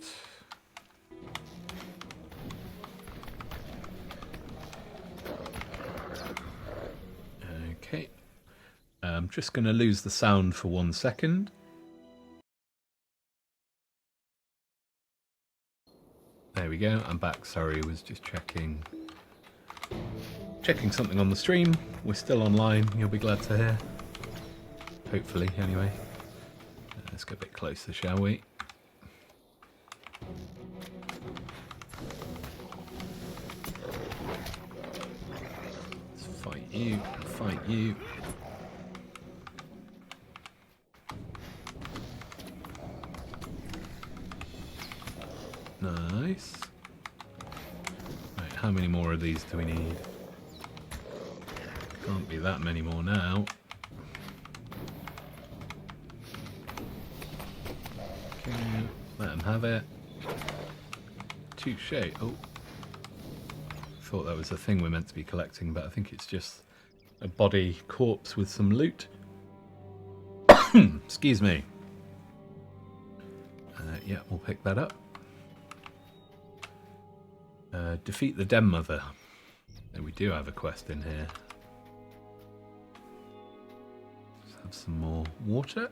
Okay. I'm just going to lose the sound for 1 second. There we go, I'm back. Sorry, was just checking something on the stream. We're still online, you'll be glad to hear. Hopefully, anyway. Let's get a bit closer, shall we? Let's fight you, fight you. Nice. Right, how many more of these do we need? Can't be that many more now. Okay, let them have it. Touche. Oh. Thought that was a thing we're meant to be collecting, but I think it's just a body corpse with some loot. Excuse me. Yeah, we'll pick that up. Defeat the Den Mother. And we do have a quest in here. Let's have some more water.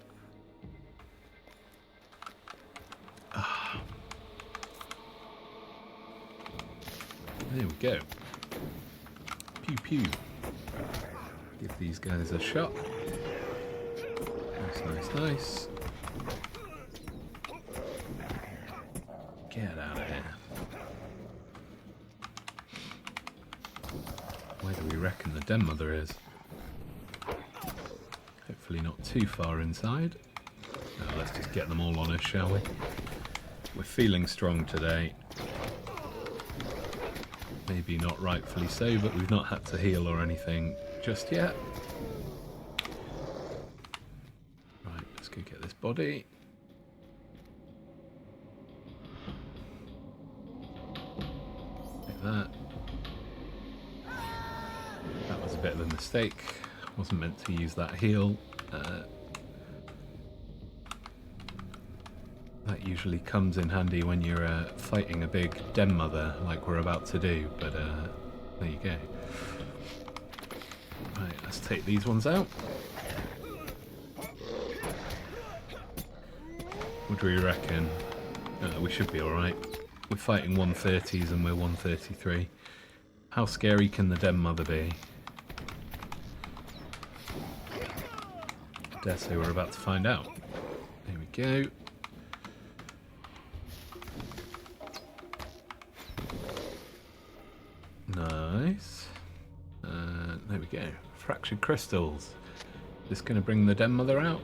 Ah. There we go. Pew pew. Give these guys a shot. Nice, nice, nice. Get out of here. Where do we reckon the Den Mother is? Hopefully not too far inside. Now let's just get them all on us, shall we? We're feeling strong today. Maybe not rightfully so, but we've not had to heal or anything just yet. Right, let's go get this body. Like that. That was a bit of a mistake. Wasn't meant to use that heal. That usually comes in handy when you're fighting a big Den Mother like we're about to do, but there you go. Right, let's take these ones out. What do we reckon? We should be alright. We're fighting 130s and we're 133. How scary can the Den Mother be? Dare say we're about to find out. There we go. Nice. There we go. Fractured crystals. This going to bring the Den Mother out?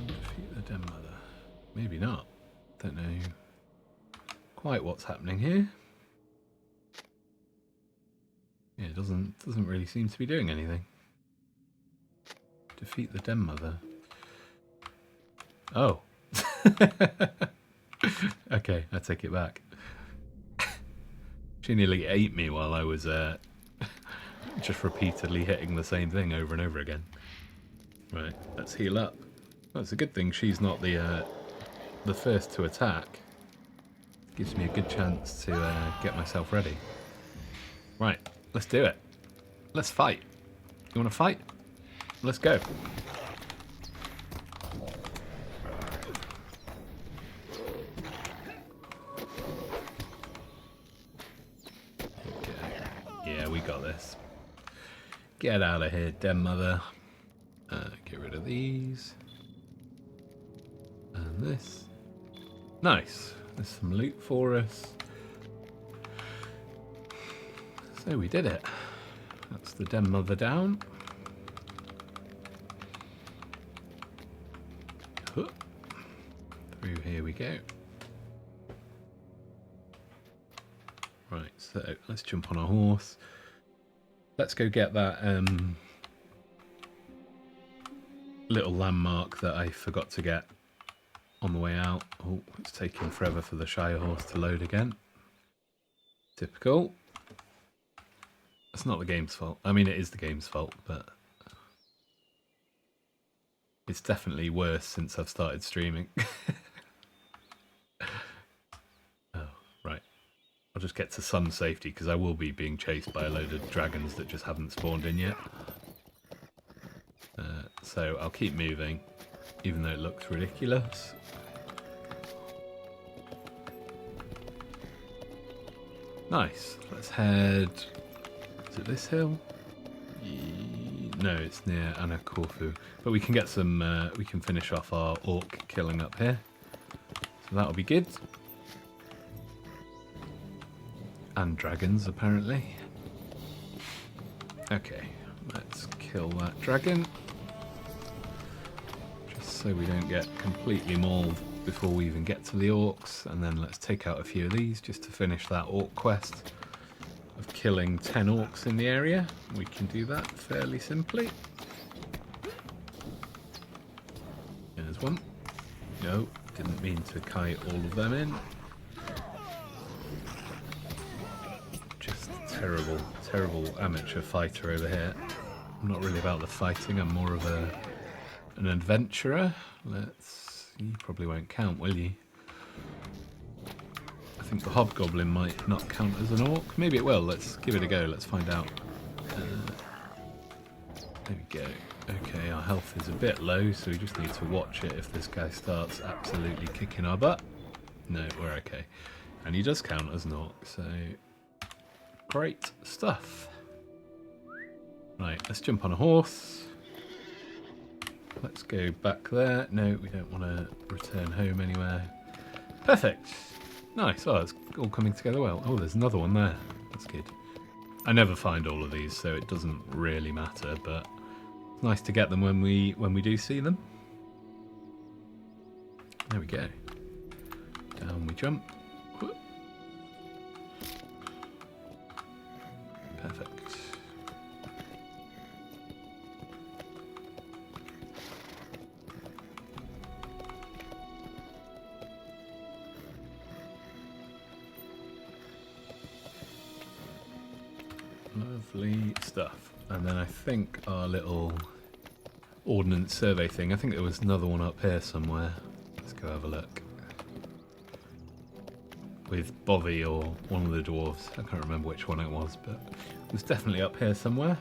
Defeat the Den Mother. Maybe not. Don't know quite what's happening here. Yeah, it doesn't really seem to be doing anything. Defeat the Den Mother. Oh. Okay, I take it back. She nearly ate me while I was just repeatedly hitting the same thing over and over again. Right, let's heal up. Well, it's a good thing she's not the first to attack. Gives me a good chance to get myself ready. Right, let's do it. Let's fight. You want to fight? Let's go. Okay. Yeah, we got this. Get out of here, Den Mother. Get rid of these. And this. Nice. There's some loot for us. So we did it. That's the Den Mother down. Through here we go. Right, so let's jump on our horse. let's go get that little landmark that I forgot to get on the way out. Oh, it's taking forever for the Shire horse to load again. Typical. It's not the game's fault. I mean, it is the game's fault, but it's definitely worse since I've started streaming. Oh, right. I'll just get to some safety because I will be being chased by a load of dragons that just haven't spawned in yet. So I'll keep moving, even though it looks ridiculous. Nice. Let's head... Is it this hill? No, it's near Anakorfu. But we can get some... we can finish off our orc killing up here. So that'll be good. And dragons, apparently. Okay, let's kill that dragon. Just so we don't get completely mauled before we even get to the orcs. And then let's take out a few of these just to finish that orc quest of killing 10 orcs in the area. We can do that fairly simply. There's one. No, didn't mean to kite all of them in. Just terrible, terrible amateur fighter over here. I'm not really about the fighting, I'm more of an adventurer. You probably won't count, will you? I think the hobgoblin might not count as an orc. Maybe it will. Let's give it a go. Let's find out. There we go. Okay, our health is a bit low, so we just need to watch it if this guy starts absolutely kicking our butt. No, we're okay. And he does count as an orc, so great stuff. Right, let's jump on a horse. Let's go back there. No, we don't want to return home anywhere. Perfect. Nice. Oh, it's all coming together well. Oh, there's another one there. That's good. I never find all of these, so it doesn't really matter, but it's nice to get them when we do see them. There we go. Down we jump. Perfect. Lovely stuff. And then I think our little ordnance survey thing, I think there was another one up here somewhere. Let's go have a look. With Bovy or one of the dwarves. I can't remember which one it was, but it was definitely up here somewhere.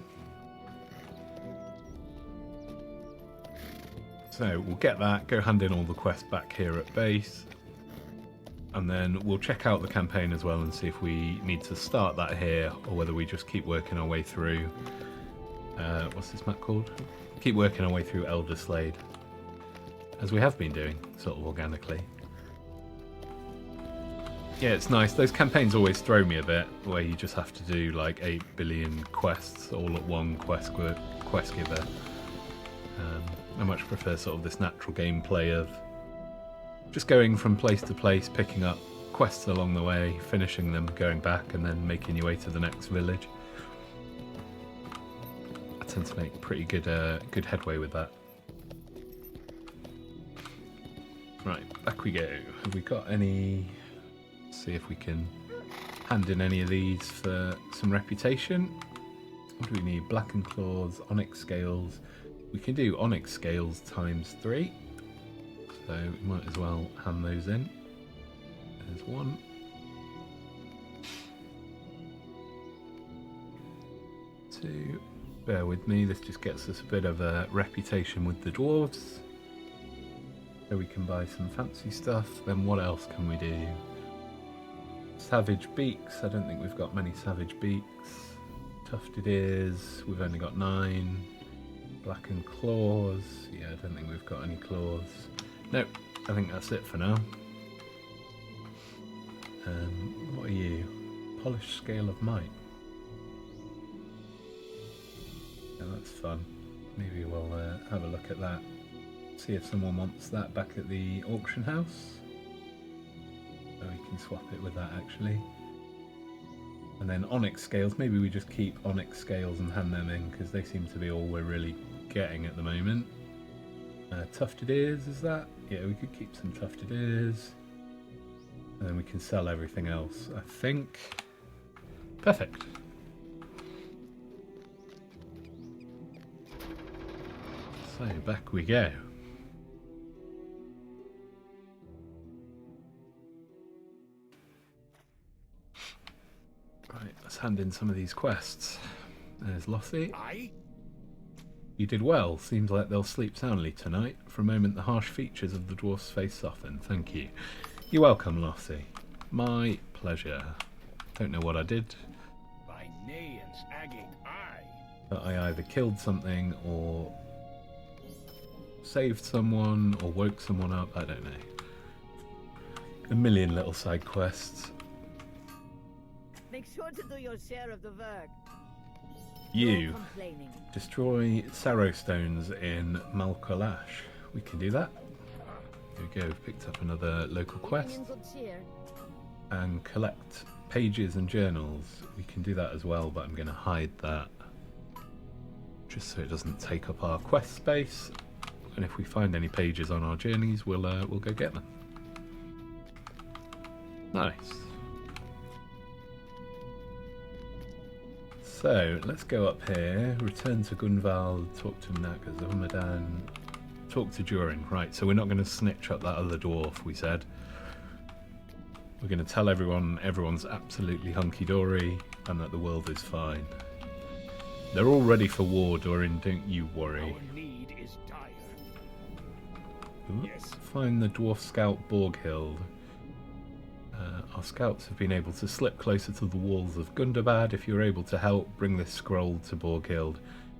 So we'll get that, go hand in all the quests back here at base. And then we'll check out the campaign as well and see if we need to start that here or whether we just keep working our way through... what's this map called? Keep working our way through Elderslade. As we have been doing, sort of organically. Yeah, it's nice. Those campaigns always throw me a bit, where you just have to do like 8 billion quests all at one quest giver. I much prefer sort of this natural gameplay of just going from place to place, picking up quests along the way, finishing them, going back, and then making your way to the next village. I tend to make pretty good headway with that. Right, back we go. Have we got any... Let's see if we can hand in any of these for some reputation. What do we need? Blackened claws, onyx scales. We can do onyx scales ×3. So we might as well hand those in. There's one. 2. Bear with me, this just gets us a bit of a reputation with the dwarves. So we can buy some fancy stuff. Then what else can we do? Savage beaks. I don't think we've got many savage beaks. Tufted ears. We've only got 9. Blackened claws. Yeah, I don't think we've got any claws. Nope, I think that's it for now. What are you? Polished scale of might. Yeah, that's fun. Maybe we'll have a look at that. See if someone wants that back at the auction house. Oh, we can swap it with that actually. And then onyx scales, maybe we just keep onyx scales and hand them in, because they seem to be all we're really getting at the moment. Tufted ears, is that? Yeah, we could keep some tufted ears. And then we can sell everything else, I think. Perfect. So, back we go. Right, let's hand in some of these quests. There's Lottie. Aye? You did well. Seems like they'll sleep soundly tonight. For a moment, the harsh features of the dwarf's face softened. Thank you. You're welcome, Lottie. My pleasure. Don't know what I did. By nay and agging, aye. But I either killed something or saved someone or woke someone up. I don't know. A million little side quests. Make sure to do your share of the work. You No complaining. destroy Sarrow stones in Malkalash. We can do that. There we go. We've picked up another local quest. Keeping in good cheer. And collect pages and journals. We can do that as well, but I'm going to hide that just so it doesn't take up our quest space. And if we find any pages on our journeys, we'll go get them. Nice. So let's go up here, return to Gunval, talk to Nakazomadan, talk to Durin. Right, so we're not going to snitch up that other dwarf, we said. We're going to tell everyone everyone's absolutely hunky-dory and that the world is fine. They're all ready for war, Durin, don't you worry. Our need is dire. Ooh, Yes. find the dwarf scout Borghild. Our scouts have been able to slip closer to the walls of Gundabad. If you're able to help, bring this scroll to Borghild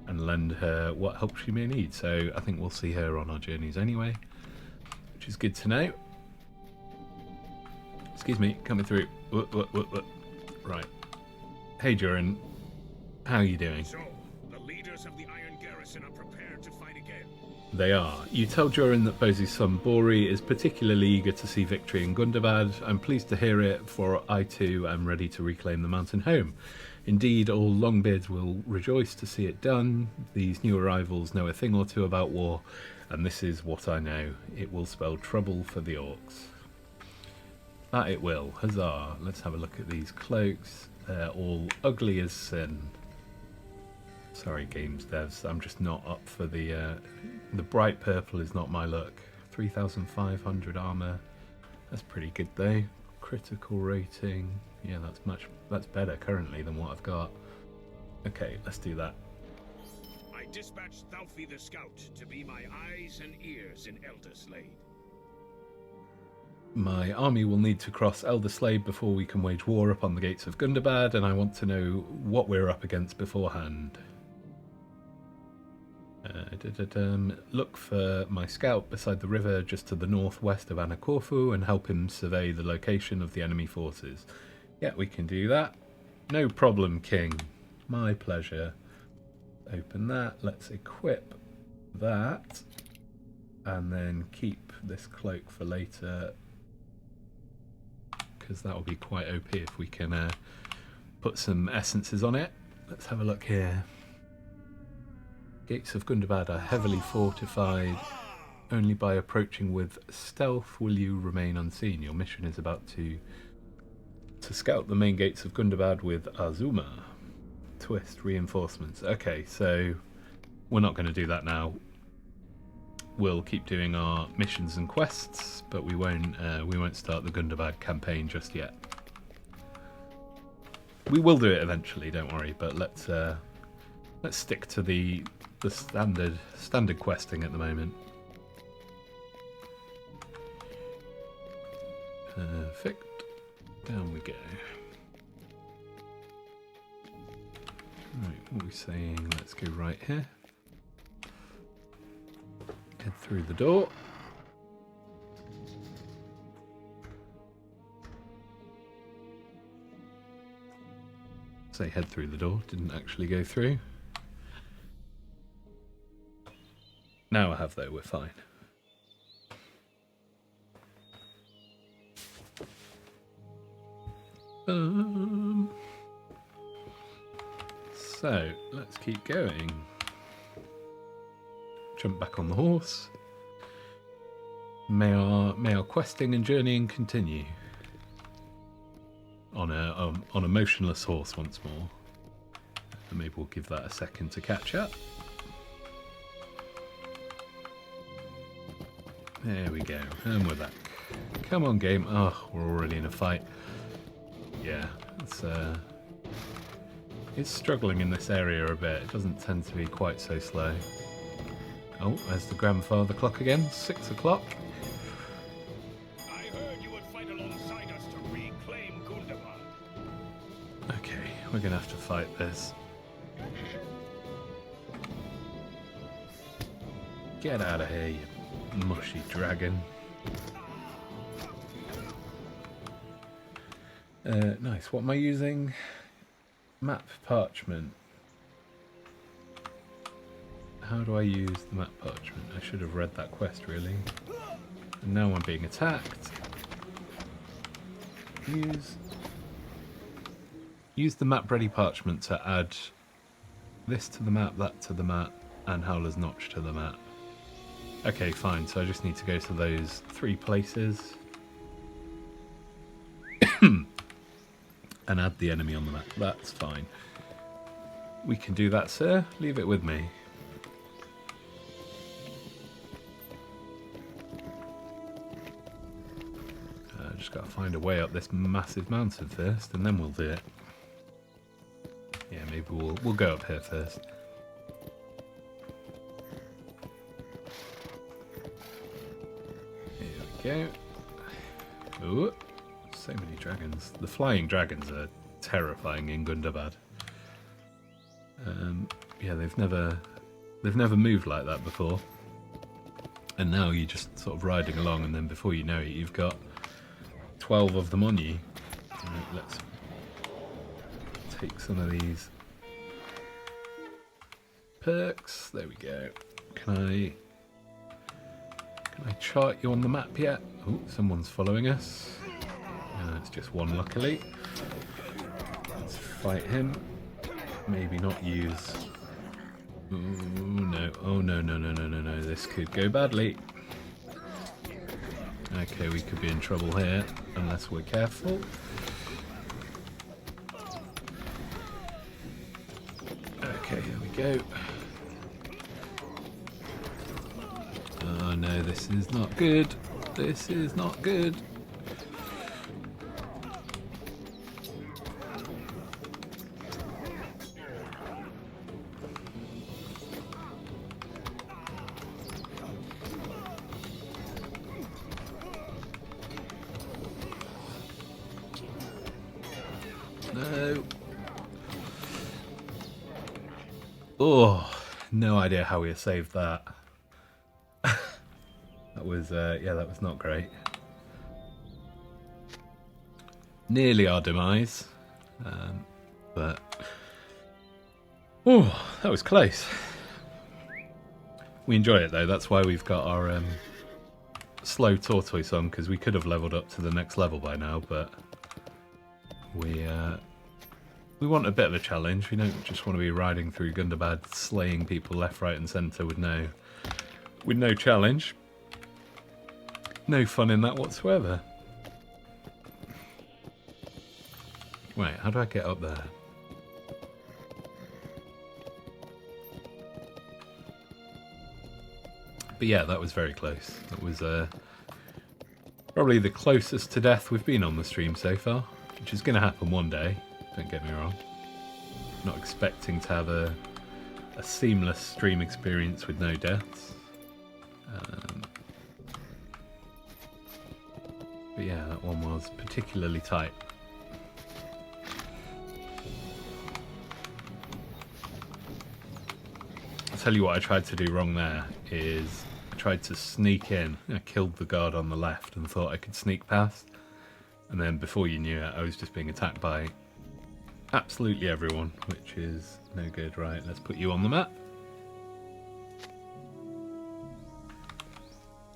and lend her what help she may need. So I think we'll see her on our journeys anyway, which is good to know. Excuse me, coming through. Right. Hey, Durin. How are you doing? So, the leaders of the Iron Garrison are prepared to fight again. They are. You tell Durin that Bosi's son Bori is particularly eager to see victory in Gundabad. I'm pleased to hear it, for I too am ready to reclaim the mountain home. Indeed, all Longbeards will rejoice to see it done. These new arrivals know a thing or two about war, and this is what I know. It will spell trouble for the orcs. That it will. Huzzah. Let's have a look at these cloaks. They're all ugly as sin. Sorry, games devs. I'm just not up for the bright purple is not my look. 3,500 armor. That's pretty good though. Critical rating. Yeah, that's better currently than what I've got. Okay, let's do that. I dispatched Thalfi the Scout to be my eyes and ears in Elderslade. My army will need to cross Elderslade before we can wage war upon the gates of Gundabad, and I want to know what we're up against beforehand. Look for my scout beside the river just to the northwest of Anakorfu and help him survey the location of the enemy forces. Yeah, we can do that. No problem, King. My pleasure. Open that. Let's equip that. And then keep this cloak for later, because that will be quite OP if we can put some essences on it. Let's have a look here. Gates of Gundabad are heavily fortified. Only by approaching with stealth will you remain unseen. Your mission is about to scout the main gates of Gundabad with Azuma. Twist reinforcements. Okay, so we're not going to do that now. We'll keep doing our missions and quests, but we won't start the Gundabad campaign just yet. We will do it eventually, don't worry. But let's stick to the standard questing at the moment. Perfect. Down we go. Right, what are we saying? Let's go right here. Head through the door. Say head through the door, didn't actually go through. Now I have though, we're fine. So, let's keep going. Jump back on the horse. May our questing and journeying continue. On a motionless horse once more. And maybe we'll give that a second to catch up. There we go, and we're back. Come on, game. Oh, we're already in a fight. Yeah, it's struggling in this area a bit. It doesn't tend to be quite so slow. Oh, there's the grandfather clock again. 6 o'clock. I heard you would fight alongside us to reclaim Gundabad. Okay, we're gonna have to fight this. Get out of here, you mushy dragon. Nice. What am I using? Map parchment. How do I use the map parchment? I should have read that quest, really. And now I'm being attacked. Use the map ready parchment to add this to the map, that to the map, and Howler's Notch to the map. Okay, fine. So I just need to go to those 3 places. And add the enemy on the map. That's fine. We can do that, sir. Leave it with me. Just got to find a way up this massive mountain first, and then we'll do it. Yeah, maybe we'll go up here first. Here we go. Ooh. So many dragons. The flying dragons are terrifying in Gundabad. Yeah, they've never moved like that before. And now you're just sort of riding along, and then before you know it, you've got 12 of them on you. Right, let's take some of these perks. There we go. Can I chart you on the map yet? Oh, someone's following us. It's just one, luckily. Let's fight him. Maybe not use... Oh no, oh no, no, no, no, no, no. This could go badly. Okay, we could be in trouble here, unless we're careful. Okay, here we go. Oh no, this is not good. This is not good. No. Oh, no idea how we saved that. That was, yeah, that was not great. Nearly our demise, but oh, that was close. We enjoy it though. That's why we've got our slow tortoise on, because we could have leveled up to the next level by now, but we want a bit of a challenge. We don't just want to be riding through Gundabad slaying people left, right and centre with no challenge. No fun in that whatsoever. Wait, how do I get up there? But yeah, that was very close. That was probably the closest to death we've been on the stream so far, which is going to happen one day. Don't get me wrong. Not expecting to have a seamless stream experience with no deaths. But yeah, that one was particularly tight. I'll tell you what I tried to do wrong there is I tried to sneak in. I killed the guard on the left and thought I could sneak past. And then before you knew it, I was just being attacked by absolutely everyone, which is no good. Right, let's put you on the map.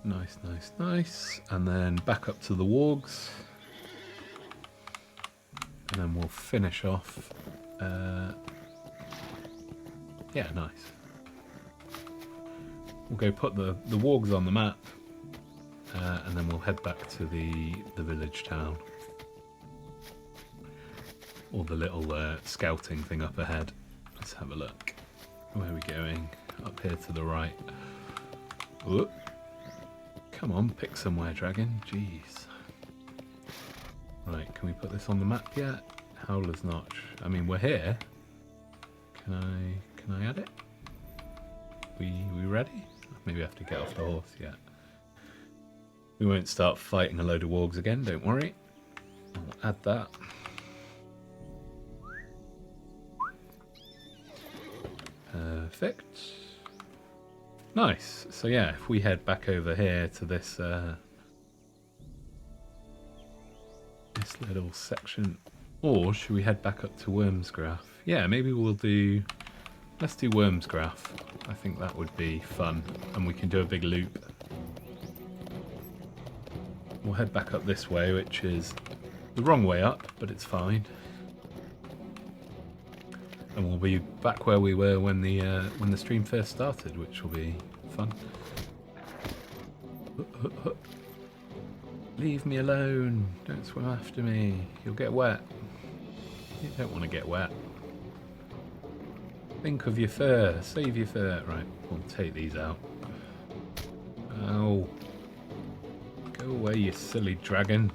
Nice, nice, nice. And then back up to the Wargs. And then we'll finish off Yeah, nice. We'll go put the wargs on the map, and then we'll head back to the village town. Or the little scouting thing up ahead. Let's have a look. Where are we going? Up here to the right. Whoop. Come on, pick somewhere, dragon. Jeez. Right, can we put this on the map yet? Howler's Notch. I mean, we're here. Can I add it? We ready? Maybe I have to get off the horse yet. We won't start fighting a load of wargs again, don't worry. I'll add that. Perfect. Nice. So yeah, if we head back over here to this this little section, or should we head back up to Wormsgraf? Yeah, maybe we'll do. Let's do Wormsgraf. I think that would be fun, and we can do a big loop. We'll head back up this way, which is the wrong way up, but it's fine. And we'll be back where we were when the stream first started, which will be fun. Leave me alone. Don't swim after me. You'll get wet. You don't want to get wet. Think of your fur. Save your fur. Right, we'll take these out. Ow. Go away, you silly dragon.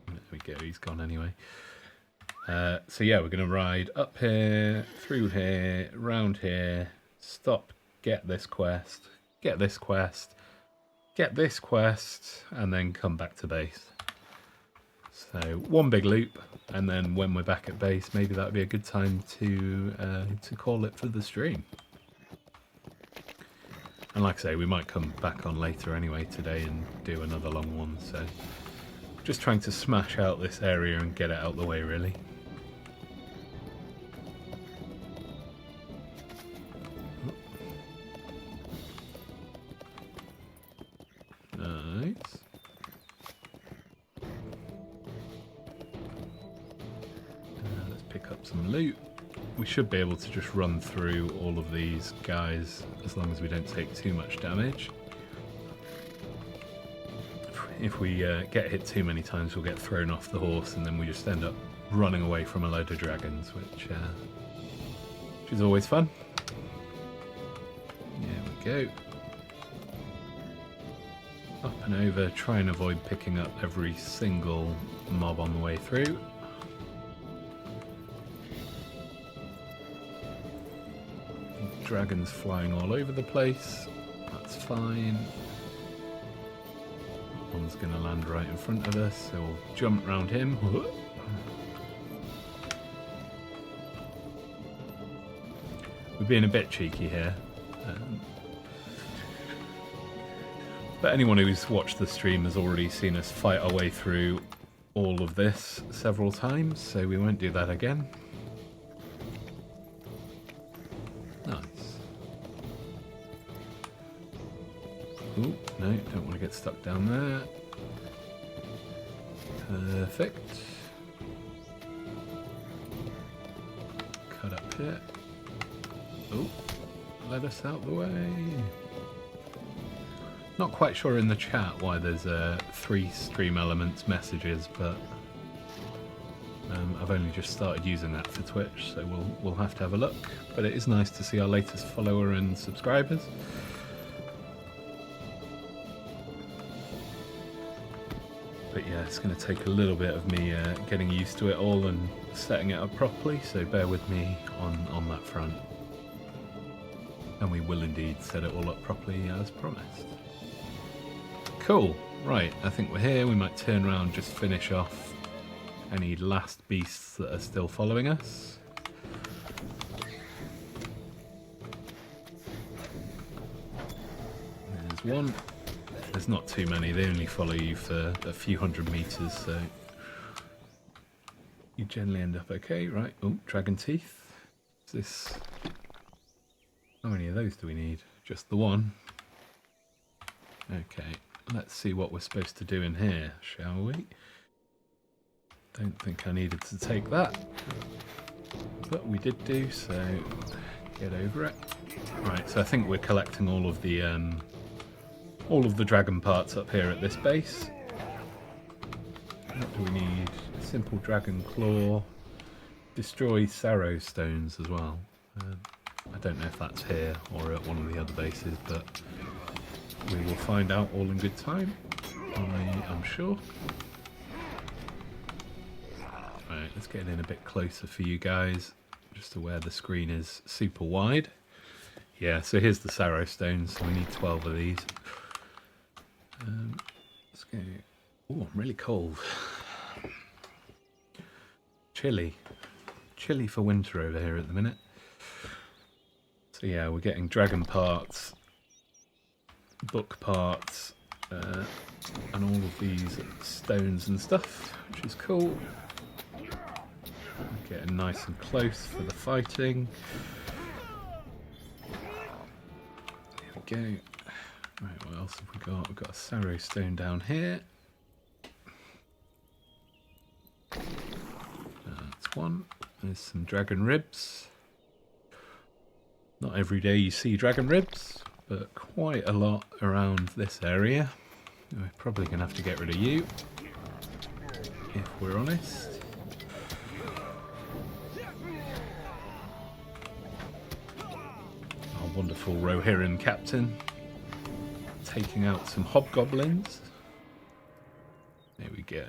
There we go, he's gone anyway. So yeah, we're going to ride up here, through here, round here, stop, get this quest, get this quest, get this quest, and then come back to base. So one big loop, and then when we're back at base, maybe that would be a good time to call it for the stream. And like I say, we might come back on later anyway today and do another long one. So just trying to smash out this area and get it out the way, really. Nice. Let's pick up some loot. We should be able to just run through all of these guys as long as we don't take too much damage. If we get hit too many times, we'll get thrown off the horse and then we just end up running away from a load of dragons, which is always fun. There we go. Up and over, try and avoid picking up every single mob on the way through. Dragons flying all over the place. That's fine. One's going to land right in front of us, so we'll jump round him. We're being a bit cheeky here. But anyone who's watched the stream has already seen us fight our way through all of this several times, so we won't do that again. Nice. Ooh, no, don't want to get stuck down there. Perfect. Cut up here. Oh, let us out the way. Not quite sure in the chat why there's 3 stream elements messages, but I've only just started using that for Twitch, so we'll have to have a look. But it is nice to see our latest follower and subscribers. But yeah, it's going to take a little bit of me getting used to it all and setting it up properly, so bear with me on that front. And we will indeed set it all up properly as promised. Cool. Right, I think we're here. We might turn around, just finish off any last beasts that are still following us. There's one. There's not too many. They only follow you for a few hundred meters, so you generally end up okay. Right. Oh, dragon teeth. Is this... How many of those do we need? Just the one. Okay. Let's see what we're supposed to do in here, shall we? Don't think I needed to take that, but we did do, so get over it. Right, so I think we're collecting all of the dragon parts up here at this base. What do we need? Simple dragon claw. Destroy Sarrow stones as well. I don't know if that's here or at one of the other bases, but we will find out all in good time, I'm sure. Right, let's get in a bit closer for you guys, just to where the screen is super wide. Yeah, so here's the Sarrow stones, so we need 12 of these. Let's go. Oh, I'm really cold. Chilly for winter over here at the minute. So yeah, we're getting dragon parts, book parts, and all of these stones and stuff, which is cool. Getting nice and close for the fighting. Here we go. Right, what else have we got? We've got a Sarrow stone down here. That's one. There's some dragon ribs. Not every day you see dragon ribs, but quite a lot around this area. We're probably going to have to get rid of you, if we're honest. Our wonderful Rohirrim captain taking out some hobgoblins. There we go.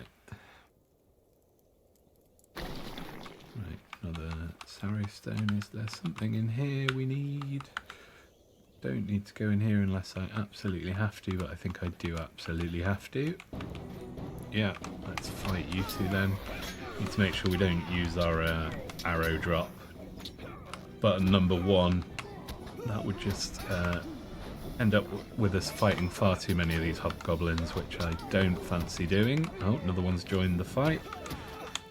Right, another Sarrow stone. Is there something in here we need? Don't need to go in here unless I absolutely have to, but I think I do absolutely have to. Yeah, let's fight you two then. Need to make sure we don't use our arrow drop. Button number 1. That would just end up with us fighting far too many of these hobgoblins, which I don't fancy doing. Oh, another one's joined the fight.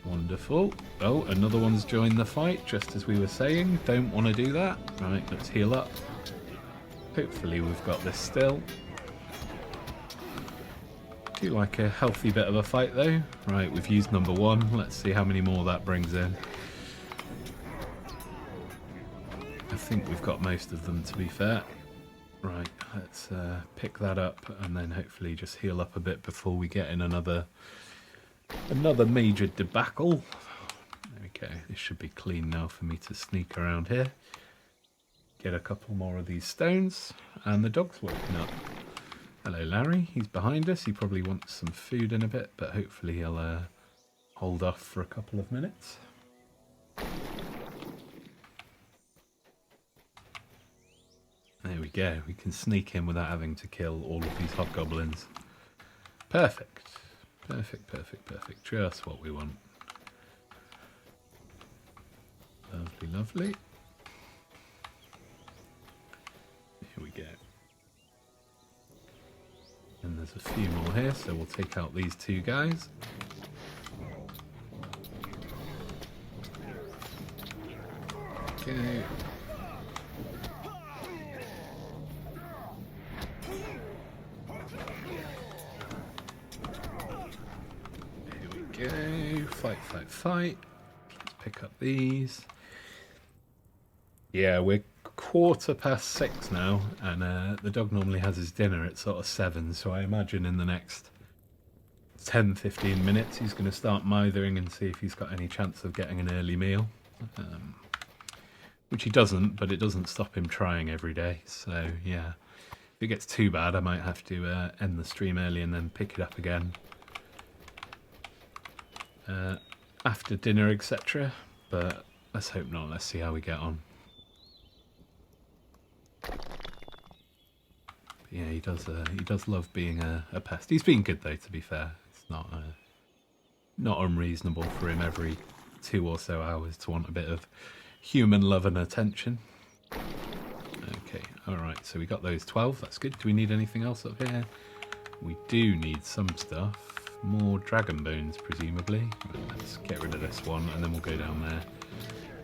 Wonderful. Oh, another one's joined the fight, just as we were saying. Don't want to do that. Right, let's heal up. Hopefully we've got this still. Do like a healthy bit of a fight though. Right, we've used number 1. Let's see how many more that brings in. I think we've got most of them, to be fair. Right, let's pick that up and then hopefully just heal up a bit before we get in another major debacle. Okay, this should be clean now for me to sneak around here. Get a couple more of these stones, and the dog's woken up. Hello Larry, he's behind us. He probably wants some food in a bit, but hopefully he'll hold off for a couple of minutes. There we go, we can sneak in without having to kill all of these hobgoblins. Perfect. Perfect, perfect, perfect. Just what we want. Lovely, lovely. Here we go. And there's a few more here, so we'll take out these two guys. Okay. Go. Fight, fight, fight. Let's pick up these. Yeah, we're 6:15 now, and the dog normally has his dinner at sort of 7, so I imagine in the next 10-15 minutes he's going to start mithering and see if he's got any chance of getting an early meal. Which he doesn't, but it doesn't stop him trying every day, so yeah. If it gets too bad, I might have to end the stream early and then pick it up again after dinner, etc. But let's hope not. Let's see how we get on. But yeah, he does love being a pest. He's been good though, to be fair. It's not unreasonable for him every 2 or so hours to want a bit of human love and attention. Okay, alright, so we got those 12, that's good. Do we need anything else up here? We do need some stuff. More dragon bones, presumably. Right, let's get rid of this one, and then we'll go down there.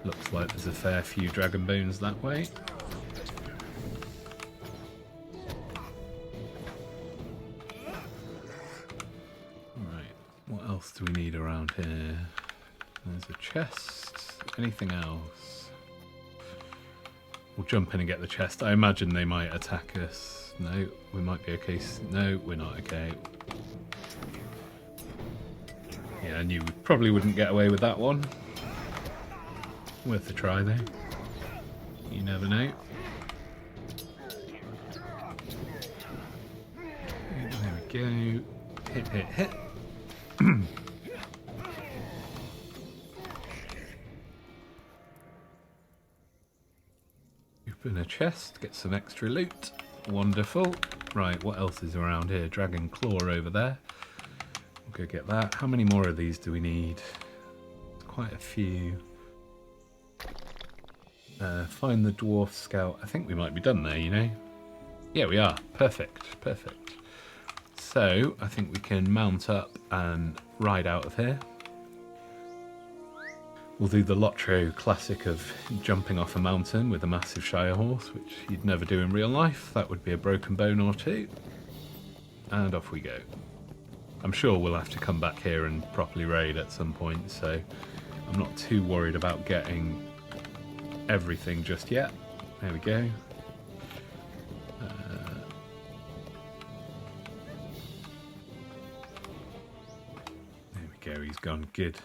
Looks like there's a fair few dragon bones that way. Alright, what else do we need around here? There's a chest. Anything else? We'll jump in and get the chest. I imagine they might attack us. No, we might be okay. No, we're not okay. Yeah, I knew we probably wouldn't get away with that one. Worth a try though. You never know. There we go. Hit, hit, hit. Open a chest, get some extra loot. Wonderful. Right, what else is around here? Dragon claw over there. We'll go get that. How many more of these do we need? Quite a few. Find the dwarf scout. I think we might be done there, you know? Yeah, we are. Perfect. Perfect. So, I think we can mount up and ride out of here. We'll do the LOTRO classic of jumping off a mountain with a massive Shire horse, which you'd never do in real life. That would be a broken bone or two. And off we go. I'm sure we'll have to come back here and properly raid at some point, so I'm not too worried about getting everything just yet. There we go. There we go, he's gone. Good.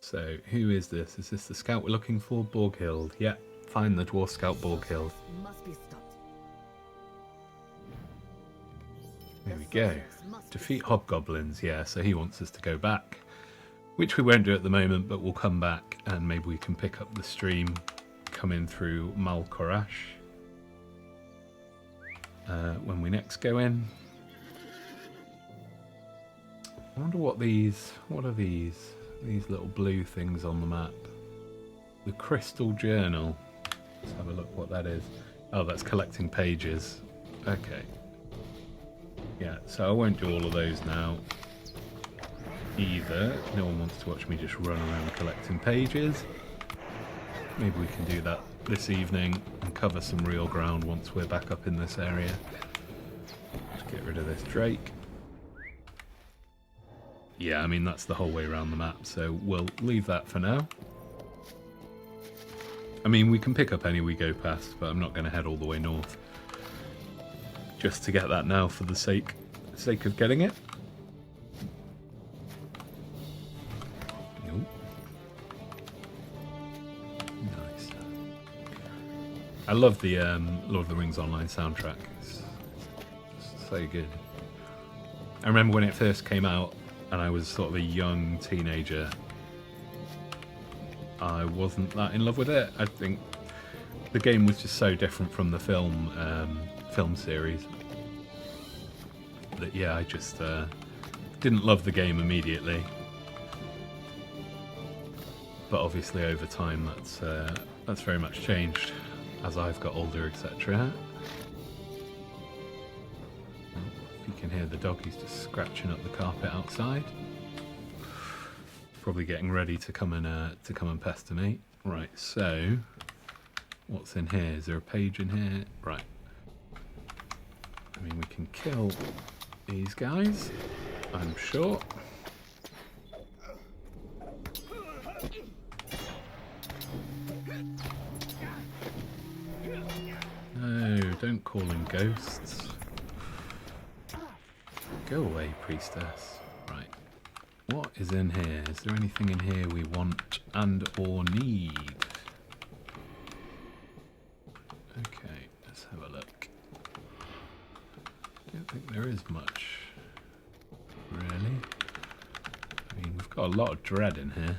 So, who is this? Is this the scout we're looking for? Borghild. Yeah, find the dwarf scout Borghild. Must be stopped. There we go. Defeat hobgoblins. Yeah, so he wants us to go back, which we won't do at the moment, but we'll come back and maybe we can pick up the stream coming through Malkorash when we next go in. I wonder what are these little blue things on the map. The Crystal Journal. Let's have a look what that is. Oh, that's collecting pages. Okay. Yeah, so I won't do all of those now either. No one wants to watch me just run around collecting pages. Maybe we can do that this evening and cover some real ground once we're back up in this area. Let's get rid of this Drake. Yeah, I mean, that's the whole way around the map, so we'll leave that for now. I mean, we can pick up any we go past, but I'm not going to head all the way north just to get that now for the sake of getting it. Nope. Nice. I love the Lord of the Rings Online soundtrack. It's so good. I remember when it first came out, and I was sort of a young teenager, I wasn't that in love with it. I think the game was just so different from the film series that, yeah, I just didn't love the game immediately. But obviously over time that's very much changed as I've got older, etc. You can hear the doggies just scratching up the carpet outside. Probably getting ready to come and pester me. Right, so what's in here? Is there a page in here? Right. I mean, we can kill these guys, I'm sure. No, don't call them ghosts. Go away, priestess. Right. What is in here? Is there anything in here we want and or need? Okay, let's have a look. Don't think there is much, really. I mean, we've got a lot of dread in here.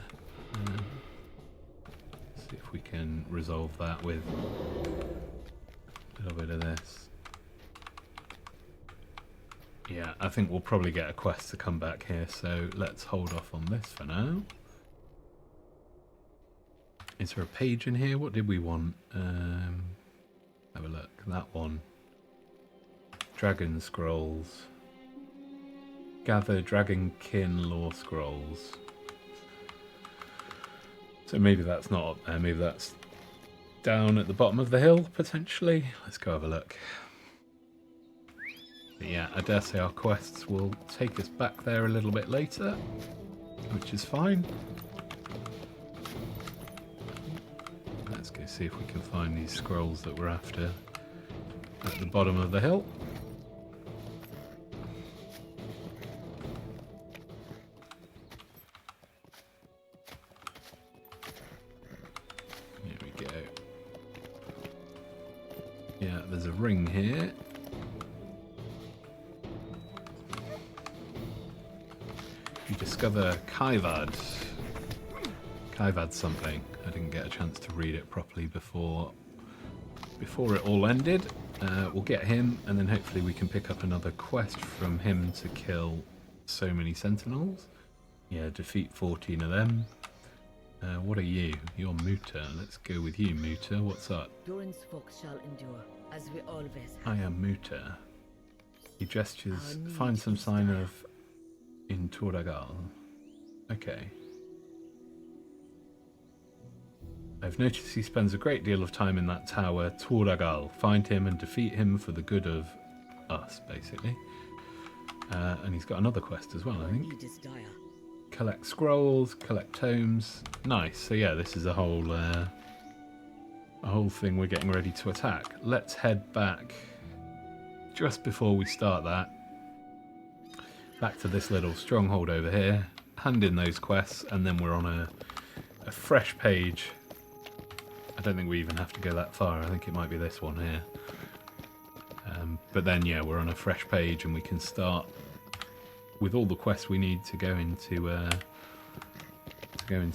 Let's see if we can resolve that with a little bit of this. Yeah, I think we'll probably get a quest to come back here, so let's hold off on this for now. Is there a page in here? What did we want? Have a look. That one. Dragon Scrolls. Gather Dragonkin Lore Scrolls. So maybe that's not up there. Maybe that's down at the bottom of the hill, potentially. Let's go have a look. But yeah, I dare say our quests will take us back there a little bit later, which is fine. Let's go go see if we can find these scrolls that we're after at the bottom of the hill. Here we go. Yeah, there's a ring here. You discover Kaivad. Kaivad's something. I didn't get a chance to read it properly before it all ended. We'll get him, and then hopefully we can pick up another quest from him to kill so many sentinels. Yeah, defeat 14 of them. What are you? You're Muta. Let's go with you, Muta. What's up? Durin's folk shall endure, as we always I have. am Muta. He gestures. Find some sign of in Toragal. Okay. I've noticed he spends a great deal of time in that tower, Toragal. Find him and defeat him for the good of us, basically. And he's got another quest as well, I think. Need is dire. Collect scrolls, collect tomes. Nice. So yeah, this is a whole thing we're getting ready to attack. Let's head back just before we start that. Back to this little stronghold over here. Hand in those quests, and then we're on a fresh page. I don't think we even have to go that far. I think it might be this one here. But then, yeah, we're on a fresh page, and we can start with all the quests we need to go into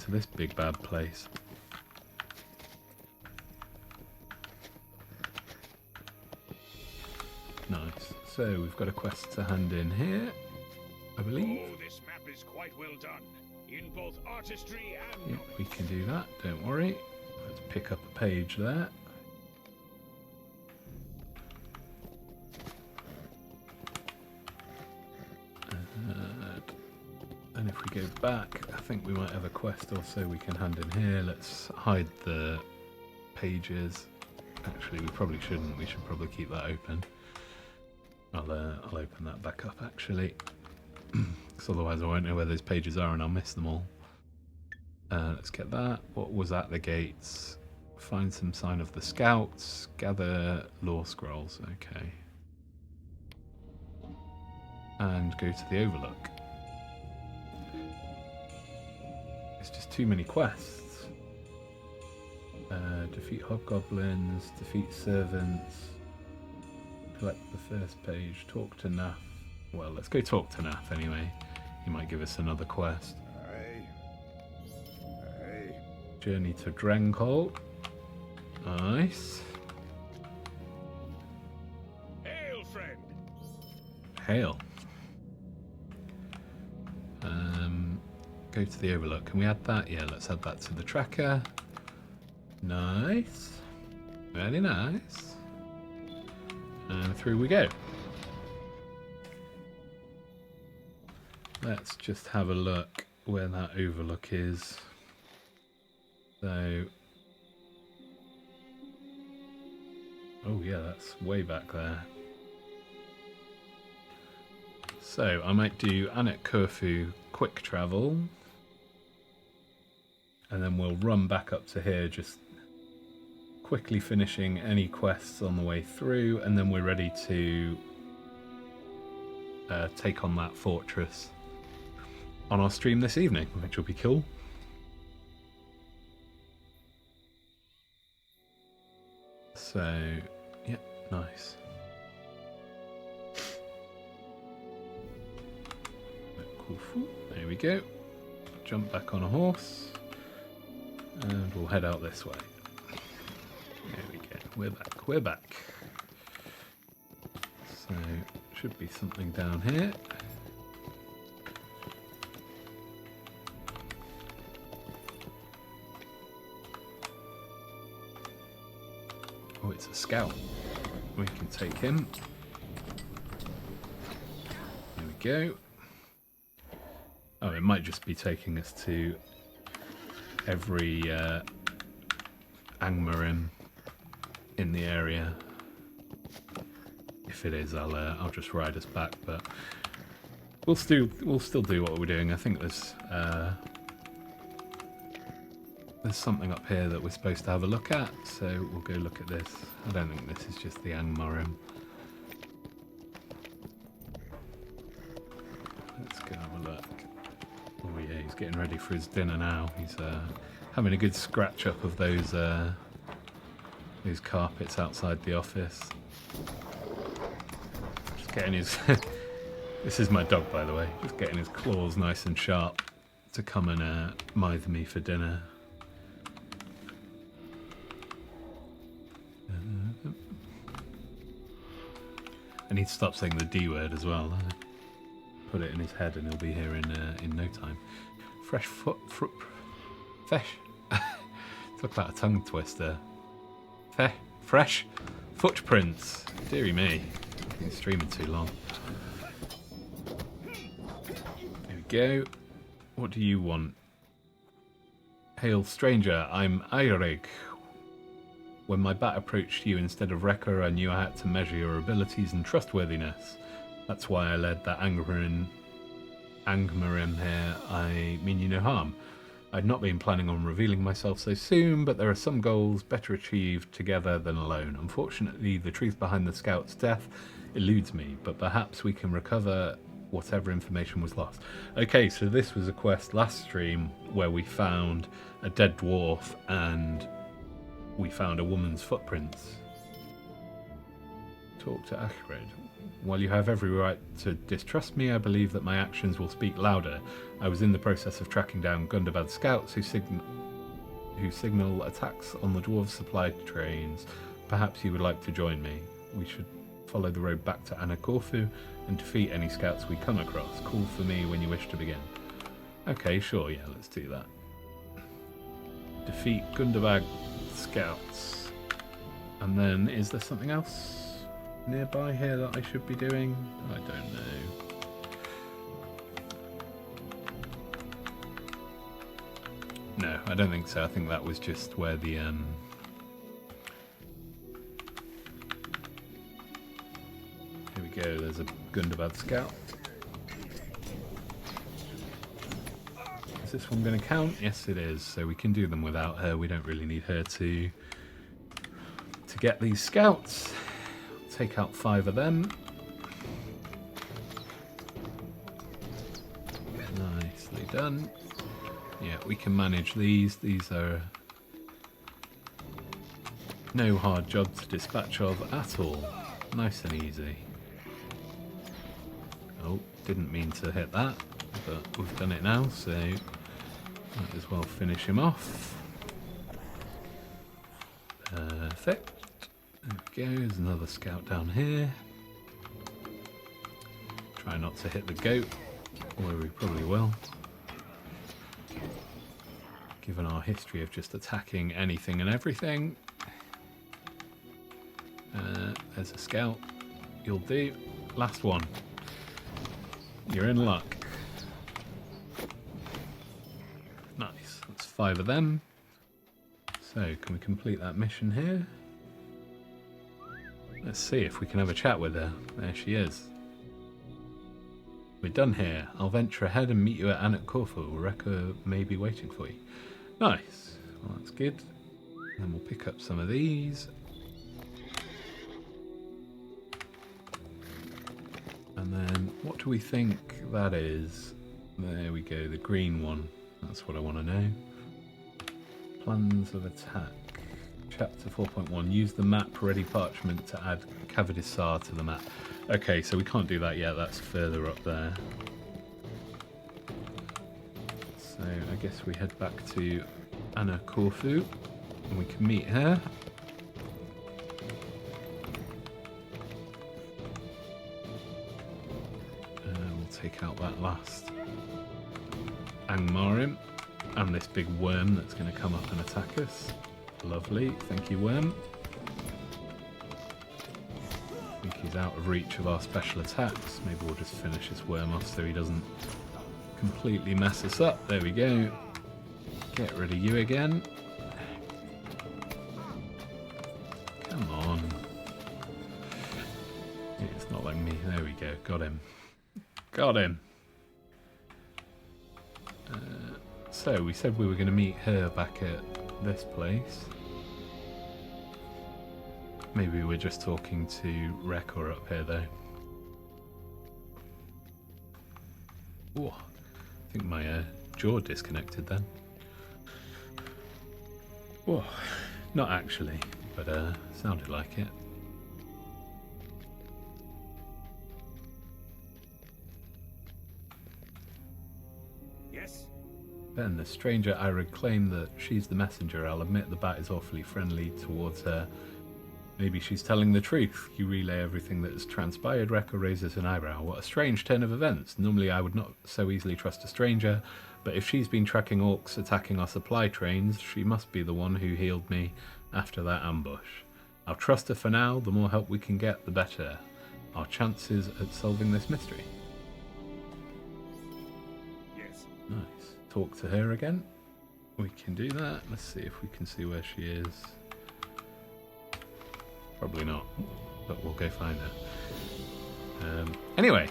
this big bad place. Nice. So we've got a quest to hand in here, I believe. Oh, this map is quite well done, in both artistry and Yep, we can do that, don't worry. Let's pick up a page there. And if we go back, I think we might have a quest also we can hand in here. Let's hide the pages. Actually, we probably shouldn't. We should probably keep that open. I'll open that back up, actually. Because otherwise I won't know where those pages are and I'll miss them all. Let's get that. What was at the gates? Find some sign of the scouts. Gather lore scrolls. Okay. And go to the overlook. It's just too many quests. Defeat hobgoblins. Defeat servants. Collect the first page. Talk to Nath. Well, let's go talk to Nath anyway. He might give us another quest. Journey to Drenkol. Nice. hail, friend. Hail. Go to the overlook. Can we add that? Yeah, let's add that to the tracker. Nice. Very nice. And through we go. Let's just have a look where that overlook is. So, oh yeah, that's way back there. So I might do Anet Corfu quick travel, and then we'll run back up to here, just quickly finishing any quests on the way through, and then we're ready to take on that fortress on our stream this evening, which will be cool. So, yeah, nice. There we go. Jump back on a horse, and we'll head out this way. There we go. We're back. We're back. So, should be something down here. Oh, it's a scout. We can take him. There we go. Oh, it might just be taking us to every Angmarim in the area. If it is, I'll just ride us back. But we'll still do what we're doing. I think there's there's something up here that we're supposed to have a look at, so we'll go look at this. I don't think this is just the Angmarim. Let's go have a look. Oh yeah, he's getting ready for his dinner now. He's having a good scratch up of those carpets outside the office. Just getting his... This is my dog, by the way. Just getting his claws nice and sharp to come and mither me for dinner. I need to stop saying the D word as well. Put it in his head and he'll be here in no time. Fresh fresh. Talk about a tongue twister. Fresh footprints. Deary me. I've been streaming too long. There we go. What do you want? Hail stranger, I'm Eirik. When my bat approached you instead of Wrecker, I knew I had to measure your abilities and trustworthiness. That's why I led that Angmarim here. I mean you no harm. I'd not been planning on revealing myself so soon, but there are some goals better achieved together than alone. Unfortunately, the truth behind the scout's death eludes me, but perhaps we can recover whatever information was lost. Okay, so this was a quest last stream where we found a dead dwarf and we found a woman's footprints. Talk to Achred. While you have every right to distrust me, I believe that my actions will speak louder. I was in the process of tracking down Gundabad scouts who signal attacks on the dwarves' supply trains. Perhaps you would like to join me. We should follow the road back to Anakorfu and defeat any scouts we come across. Call for me when you wish to begin. Okay, sure, yeah, let's do that. Defeat Gundabad scouts. And then, is there something else nearby here that I should be doing? I don't know. No, I don't think so. I think that was just where the here we go, there's a Gundabad scout. Is this one going to count? Yes it is, so we can do them without her. We don't really need her to get these scouts. Take out 5 of them. Nicely done. Yeah, we can manage these. These are no hard job to dispatch of at all. Nice and easy. Oh, didn't mean to hit that, but we've done it now, so might as well finish him off. Perfect. There we go, there's another scout down here. Try not to hit the goat, although we probably will. Given our history of just attacking anything and everything. There's a scout. You'll do. Last one. You're in luck. Nice, that's 5 of them. So, can we complete that mission here? Let's see if we can have a chat with her. There she is. We're done here. I'll venture ahead and meet you at Anakorfu. Wrecker may be waiting for you. Nice. Well, that's good. And we'll pick up some of these. And then, what do we think that is? There we go, the green one. That's what I want to know. Plans of attack. Chapter 4.1. Use the map ready parchment to add Kharazgar to the map. Okay, so we can't do that yet. That's further up there. So I guess we head back to Anakorfu and we can meet her. We'll take out that last Angmarim and this big worm that's going to come up and attack us. Lovely, thank you, worm. I think he's out of reach of our special attacks. Maybe we'll just finish this worm off so he doesn't completely mess us up. There we go. Get rid of you again. Come on. It's not like me. There we go. Got him. Got him. So we said we were going to meet her back at this place. Maybe we're just talking to Rekor up here though. Oh, I think my jaw disconnected then. Oh, not actually, but sounded like it. Yes? Ben, the stranger Irid claimed that she's the messenger. I'll admit the bat is awfully friendly towards her. Maybe she's telling the truth. You relay everything that has transpired. Rekor raises an eyebrow. What a strange turn of events. Normally I would not so easily trust a stranger, but if she's been tracking orcs attacking our supply trains, she must be the one who healed me after that ambush. I'll trust her for now. The more help we can get, the better. Our chances at solving this mystery. Yes. Nice. Talk to her again. We can do that. Let's see if we can see where she is. Probably not, but we'll go find her. Anyway,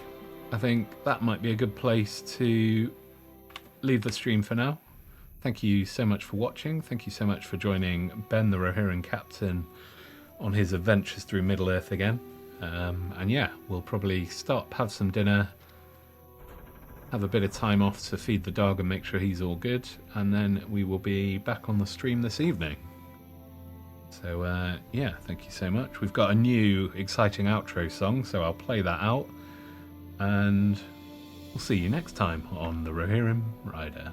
I think that might be a good place to leave the stream for now. Thank you so much for watching. Thank you so much for joining Ben, the Rohirrim captain, on his adventures through Middle-earth again. And yeah, we'll probably stop, have some dinner, have a bit of time off to feed the dog and make sure he's all good, and then we will be back on the stream this evening. So yeah, thank you so much. We've got a new exciting outro song, so I'll play that out, and we'll see you next time on the Rohirrim Rider.